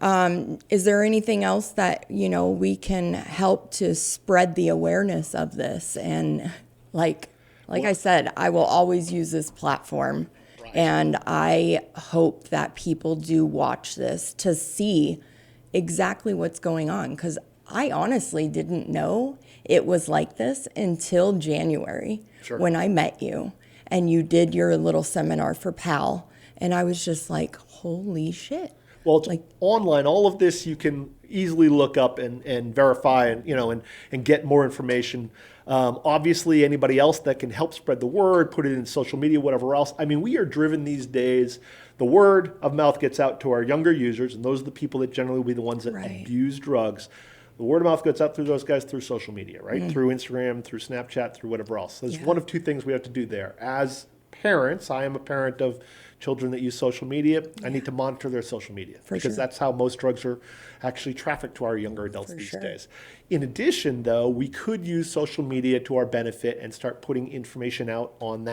Is there anything else that, we can help to spread the awareness of this? And like I said, I will always use this platform, and I hope that people do watch this to see exactly what's going on, because I honestly didn't know it was like this until January when I met you and you did your little seminar for PAL, and I was just like, holy shit. Well, it's online. All of this you can easily look up and verify and get more information. Obviously, anybody else that can help spread the word, put it in social media, whatever else. I mean, we are driven these days. The word of mouth gets out to our younger users, and those are the people that generally will be the ones that abuse drugs. The word of mouth gets out through those guys through social media, right? Through Instagram, through Snapchat, through whatever else. There's one of two things we have to do there. As parents, I am a parent of children that use social media. I need to monitor their social media because that's how most drugs are actually trafficked to our younger adults these days. In addition, though, we could use social media to our benefit and start putting information out on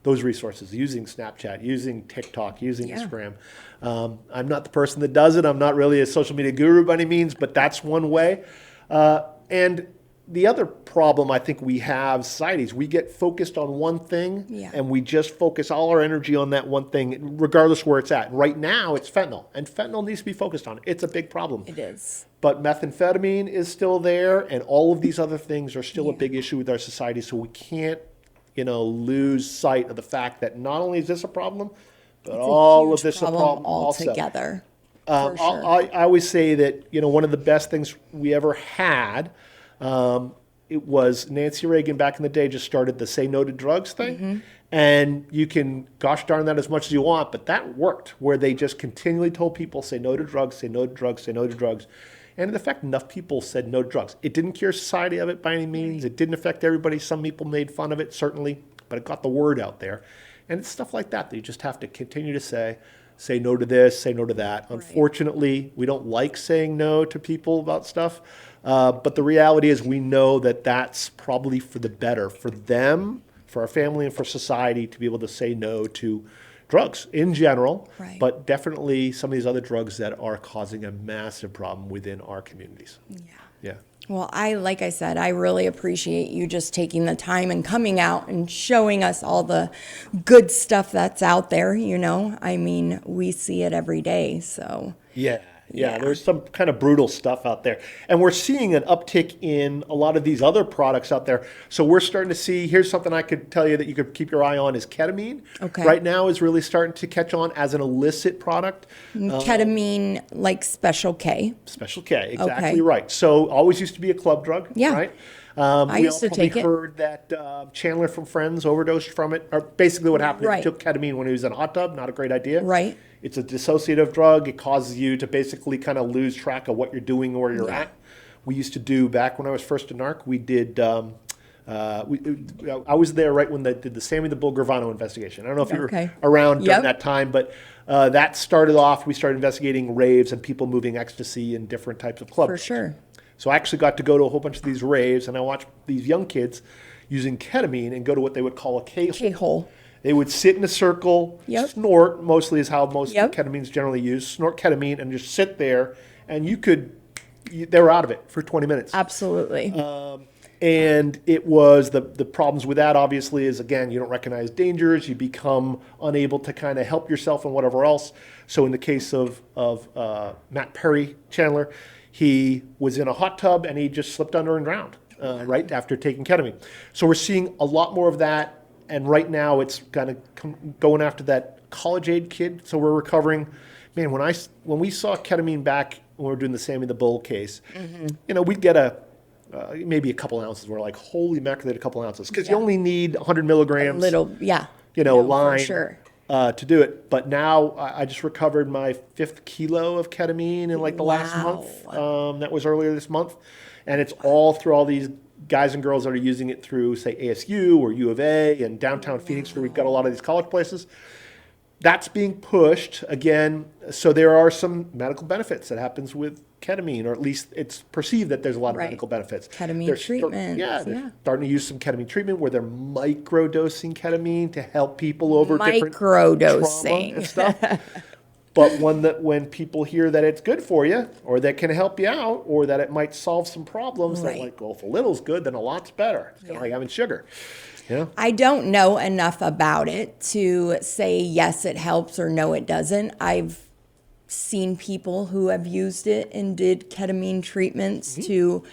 those resources, using Snapchat, using TikTok, using Instagram. I'm not the person that does it. I'm not really a social media guru by any means, but that's one way. And the other problem I think we have, societies, we get focused on one thing and we just focus all our energy on that one thing, regardless where it's at. Right now, it's fentanyl, and fentanyl needs to be focused on. It's a big problem. It is. But methamphetamine is still there, and all of these other things are still a big issue with our society, so we can't, lose sight of the fact that not only is this a problem, but all of this a problem altogether. For sure. I always say that, one of the best things we ever had, it was Nancy Reagan back in the day just started the Say No to Drugs thing. And you can gosh darn that as much as you want, but that worked, where they just continually told people, say no to drugs, say no to drugs, say no to drugs. And in effect, enough people said no to drugs. It didn't cure society of it by any means. It didn't affect everybody. Some people made fun of it, certainly, but it got the word out there. And it's stuff like that that you just have to continue to say no to this, say no to that. Right. Unfortunately, we don't like saying no to people about stuff. But the reality is we know that that's probably for the better for them, for our family, and for society to be able to say no to drugs in general, right. But definitely some of these other drugs that are causing a massive problem within our communities. Yeah. Well, like I said, I really appreciate you just taking the time and coming out and showing us all the good stuff that's out there, I mean, we see it every day, so. Yeah, there's some kind of brutal stuff out there. And we're seeing an uptick in a lot of these other products out there. So we're starting to see, here's something I could tell you that you could keep your eye on is ketamine. Okay. Right now is really starting to catch on as an illicit product. Ketamine, like Special K. Special K, exactly right. So always used to be a club drug, right? I used to take it. We heard that Chandler from Friends overdosed from it. Or basically what happened, he took ketamine when he was in a hot tub. Not a great idea. Right. It's a dissociative drug. It causes you to basically kind of lose track of what you're doing or where you're at. We used to do, back when I was first a narc, we did, I was there right when they did the Sammy the Bull Gravano investigation. I don't know if you were around during that time, but that started off, we started investigating raves and people moving ecstasy in different types of clubs. For sure. So I actually got to go to a whole bunch of these raves, and I watched these young kids using ketamine and go to what they would call a K-hole. They would sit in a circle, snort, mostly is how most ketamine is generally used, snort ketamine and just sit there, and they were out of it for 20 minutes. Absolutely. And it was, the problems with that obviously is, again, you don't recognize dangers, you become unable to kind of help yourself and whatever else. So in the case of Matt Perry Chandler, he was in a hot tub and he just slipped under and drowned right after taking ketamine. So we're seeing a lot more of that. And right now it's kind of going after that college-age kid. So we're recovering. Man, when we saw ketamine back when we were doing the Sammy the Bull case, we'd get maybe a couple ounces. We're like, holy mackerel, a couple ounces. Because you only need 100 milligrams. A little, line for sure. To do it. But now I just recovered my 5th kilo of ketamine in like the last month. That was earlier this month. And it's all through all these guys and girls that are using it through, say, ASU or U of A and downtown Phoenix, where we've got a lot of these college places. That's being pushed again. So there are some medical benefits that happens with ketamine, or at least it's perceived that there's a lot of medical benefits. Ketamine treatment. They're starting to use some ketamine treatment where they're microdosing ketamine to help people over different trauma and stuff. But when people hear that it's good for you, or that can help you out, or that it might solve some problems, they're like, well, if a little's good, then a lot's better. It's kind of like having sugar. I don't know enough about it to say yes, it helps, or no, it doesn't. I've seen people who have used it and did ketamine treatments to,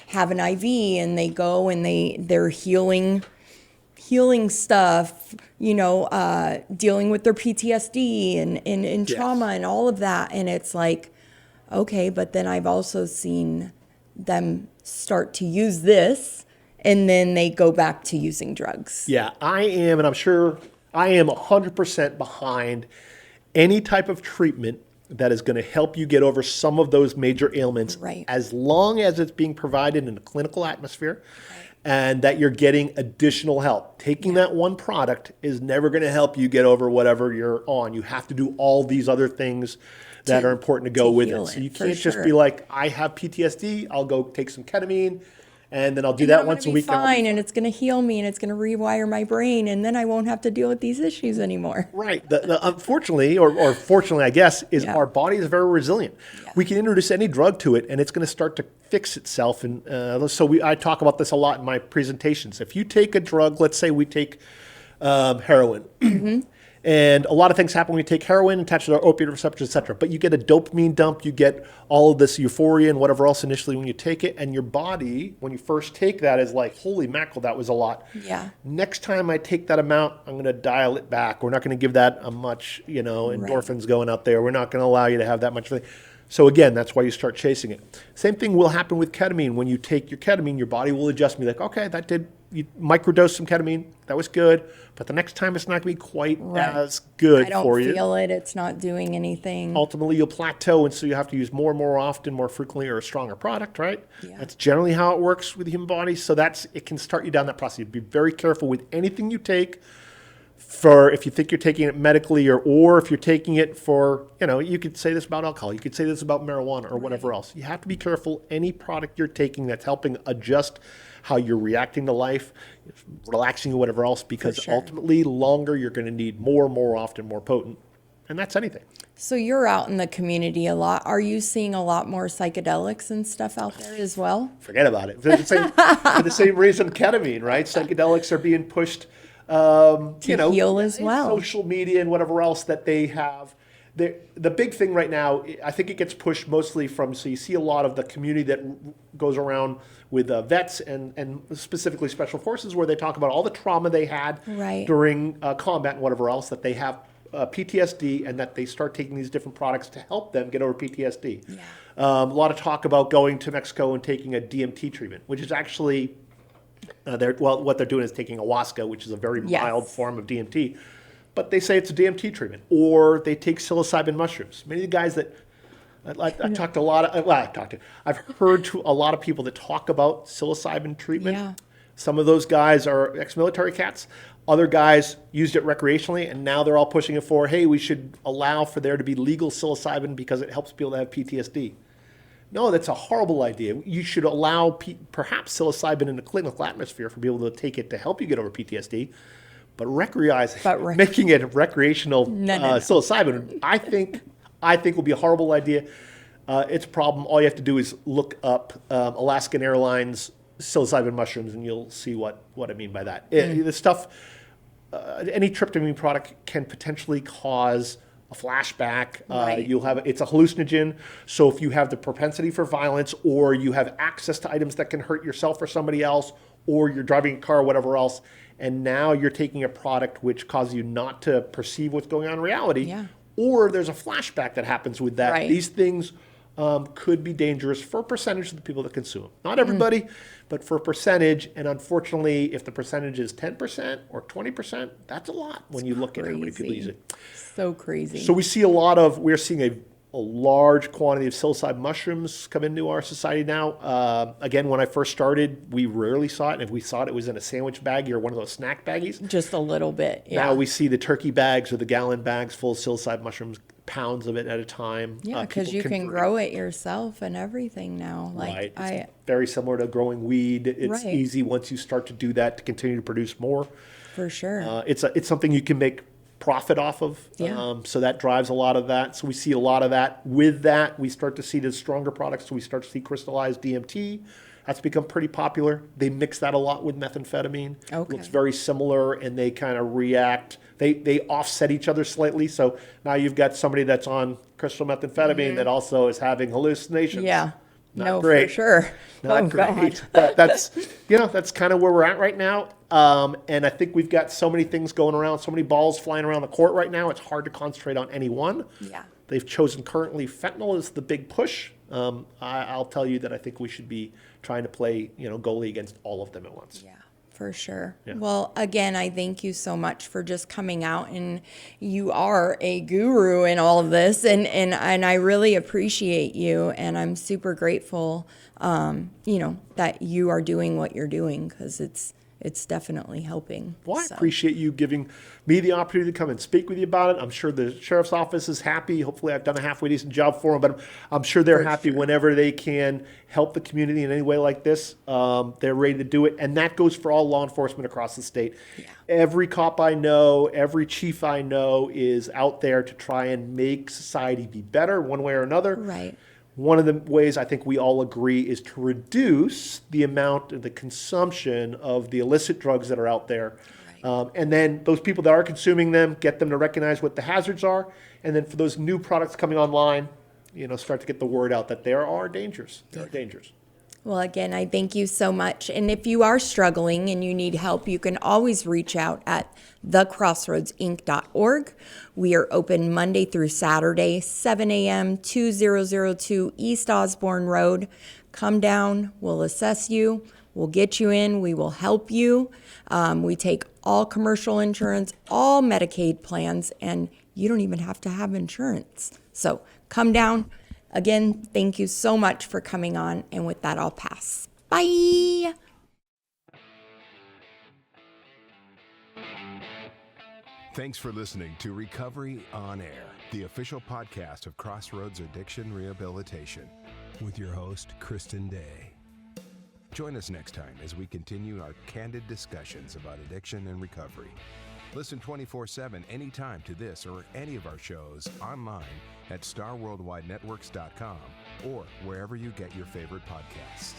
have an IV, and they go and they're healing stuff, dealing with their PTSD and trauma and all of that. And it's like, okay, but then I've also seen them start to use this, and then they go back to using drugs. Yeah, I am, and I'm sure I am 100% behind any type of treatment that is going to help you get over some of those major ailments, as long as it's being provided in a clinical atmosphere. And that you're getting additional help. Taking that one product is never going to help you get over whatever you're on. You have to do all these other things that are important to go with it. So you can't just be like, I have PTSD, I'll go take some ketamine, and then I'll do that once a week. Fine, and it's going to heal me, and it's going to rewire my brain, and then I won't have to deal with these issues anymore. Right. Unfortunately, or fortunately, I guess, is our body is very resilient. Yeah. We can introduce any drug to it, and it's going to start to fix itself. And I talk about this a lot in my presentations. If you take a drug, let's say we take heroin, And a lot of things happen when you take heroin, attach to the opioid receptors, et cetera. But you get a dopamine dump, you get all of this euphoria and whatever else initially when you take it. And your body, when you first take that, is like, holy mackerel, that was a lot. Yeah. Next time I take that amount, I'm going to dial it back. We're not going to give that a much, endorphins going out there. We're not going to allow you to have that much. So again, that's why you start chasing it. Same thing will happen with ketamine. When you take your ketamine, your body will adjust and be like, okay, that did, you microdose some ketamine, that was good, but the next time it's not going to be quite as good for you. I don't feel it, it's not doing anything. Ultimately, you'll plateau, and so you have to use more and more often, more frequently, or a stronger product, right? Yeah. That's generally how it works with the human body, so it can start you down that process. Be very careful with anything you take. For if you think you're taking it medically, or if you're taking it for, you could say this about alcohol, you could say this about marijuana or whatever else. You have to be careful. Any product you're taking that's helping adjust how you're reacting to life, relaxing or whatever else, because ultimately longer you're going to need more, often, more potent. And that's anything. So you're out in the community a lot. Are you seeing a lot more psychedelics and stuff out there as well? Forget about it. For the same reason ketamine, right? Psychedelics are being pushed to heal as well. Social media and whatever else that they have. The big thing right now, I think it gets pushed mostly so you see a lot of the community that goes around with vets and specifically special forces, where they talk about all the trauma they had during combat and whatever else, that they have PTSD, and that they start taking these different products to help them get over PTSD. Yeah. A lot of talk about going to Mexico and taking a DMT treatment, which is actually... what they're doing is taking ayahuasca, which is a very mild form of DMT, but they say it's a DMT treatment. Or they take psilocybin mushrooms. Many of the guys that I've heard to a lot of people that talk about psilocybin treatment. Yeah. Some of those guys are ex-military cats. Other guys used it recreationally, and now they're all pushing it for, hey, we should allow for there to be legal psilocybin because it helps people that have PTSD. No, that's a horrible idea. You should allow perhaps psilocybin in the clinical atmosphere for people to take it to help you get over PTSD, but making it recreational psilocybin, I think will be a horrible idea. It's a problem. All you have to do is look up Alaskan Airlines psilocybin mushrooms, and you'll see what I mean by that. The stuff, any tryptamine product can potentially cause a flashback. It's a hallucinogen. So if you have the propensity for violence, or you have access to items that can hurt yourself or somebody else, or you're driving a car or whatever else, and now you're taking a product which causes you not to perceive what's going on in reality, or there's a flashback that happens with that. Right. These things could be dangerous for a percentage of the people that consume them. Not everybody, but for a percentage. And unfortunately, if the percentage is 10% or 20%, that's a lot when you look at how many people use it. So crazy. So we're seeing a large quantity of psilocybin mushrooms come into our society now. Again, when I first started, we rarely saw it. And if we saw it, it was in a sandwich baggie or one of those snack baggies. Just a little bit, yeah. Now we see the turkey bags or the gallon bags full of psilocybin mushrooms, pounds of it at a time. Yeah, because you can grow it yourself and everything now. Right. It's very similar to growing weed. It's easy once you start to do that to continue to produce more. For sure. It's something you can make profit off of. Yeah. So that drives a lot of that. So we see a lot of that. With that, we start to see the stronger products. So we start to see crystallized DMT. That's become pretty popular. They mix that a lot with methamphetamine. Okay. Looks very similar, and they kind of react. They offset each other slightly. So now you've got somebody that's on crystal methamphetamine that also is having hallucinations. Yeah. Not great. For sure. Not great. But that's kind of where we're at right now. And I think we've got so many things going around, so many balls flying around the court right now. It's hard to concentrate on any one. Yeah. They've chosen currently fentanyl as the big push. I'll tell you that I think we should be trying to play, goalie against all of them at once. Yeah. For sure. Yeah. Well, again, I thank you so much for just coming out, and you are a guru in all of this, and I really appreciate you, and I'm super grateful, that you are doing what you're doing, because it's definitely helping. Well, I appreciate you giving me the opportunity to come and speak with you about it. I'm sure the sheriff's office is happy. Hopefully I've done a halfway decent job for them, but I'm sure they're happy whenever they can help the community in any way like this. They're ready to do it. And that goes for all law enforcement across the state. Yeah. Every cop I know, every chief I know is out there to try and make society be better one way or another. Right. One of the ways I think we all agree is to reduce the amount of the consumption of the illicit drugs that are out there. And then those people that are consuming them, get them to recognize what the hazards are. And then for those new products coming online, start to get the word out that there are dangers. There are dangers. Well, again, I thank you so much. And if you are struggling and you need help, you can always reach out at thecrossroadsinc.org. We are open Monday through Saturday, 7 a.m., 2002 East Osborne Road. Come down, we'll assess you, we'll get you in, we will help you. We take all commercial insurance, all Medicaid plans, and you don't even have to have insurance. So come down. Again, thank you so much for coming on, and with that, I'll pass. Bye. Thanks for listening to Recovery on Air, the official podcast of Crossroads Addiction Rehabilitation, with your host, Kristen Day. Join us next time as we continue our candid discussions about addiction and recovery. Listen 24/7 anytime to this or any of our shows online at starworldwidenetworks.com or wherever you get your favorite podcasts.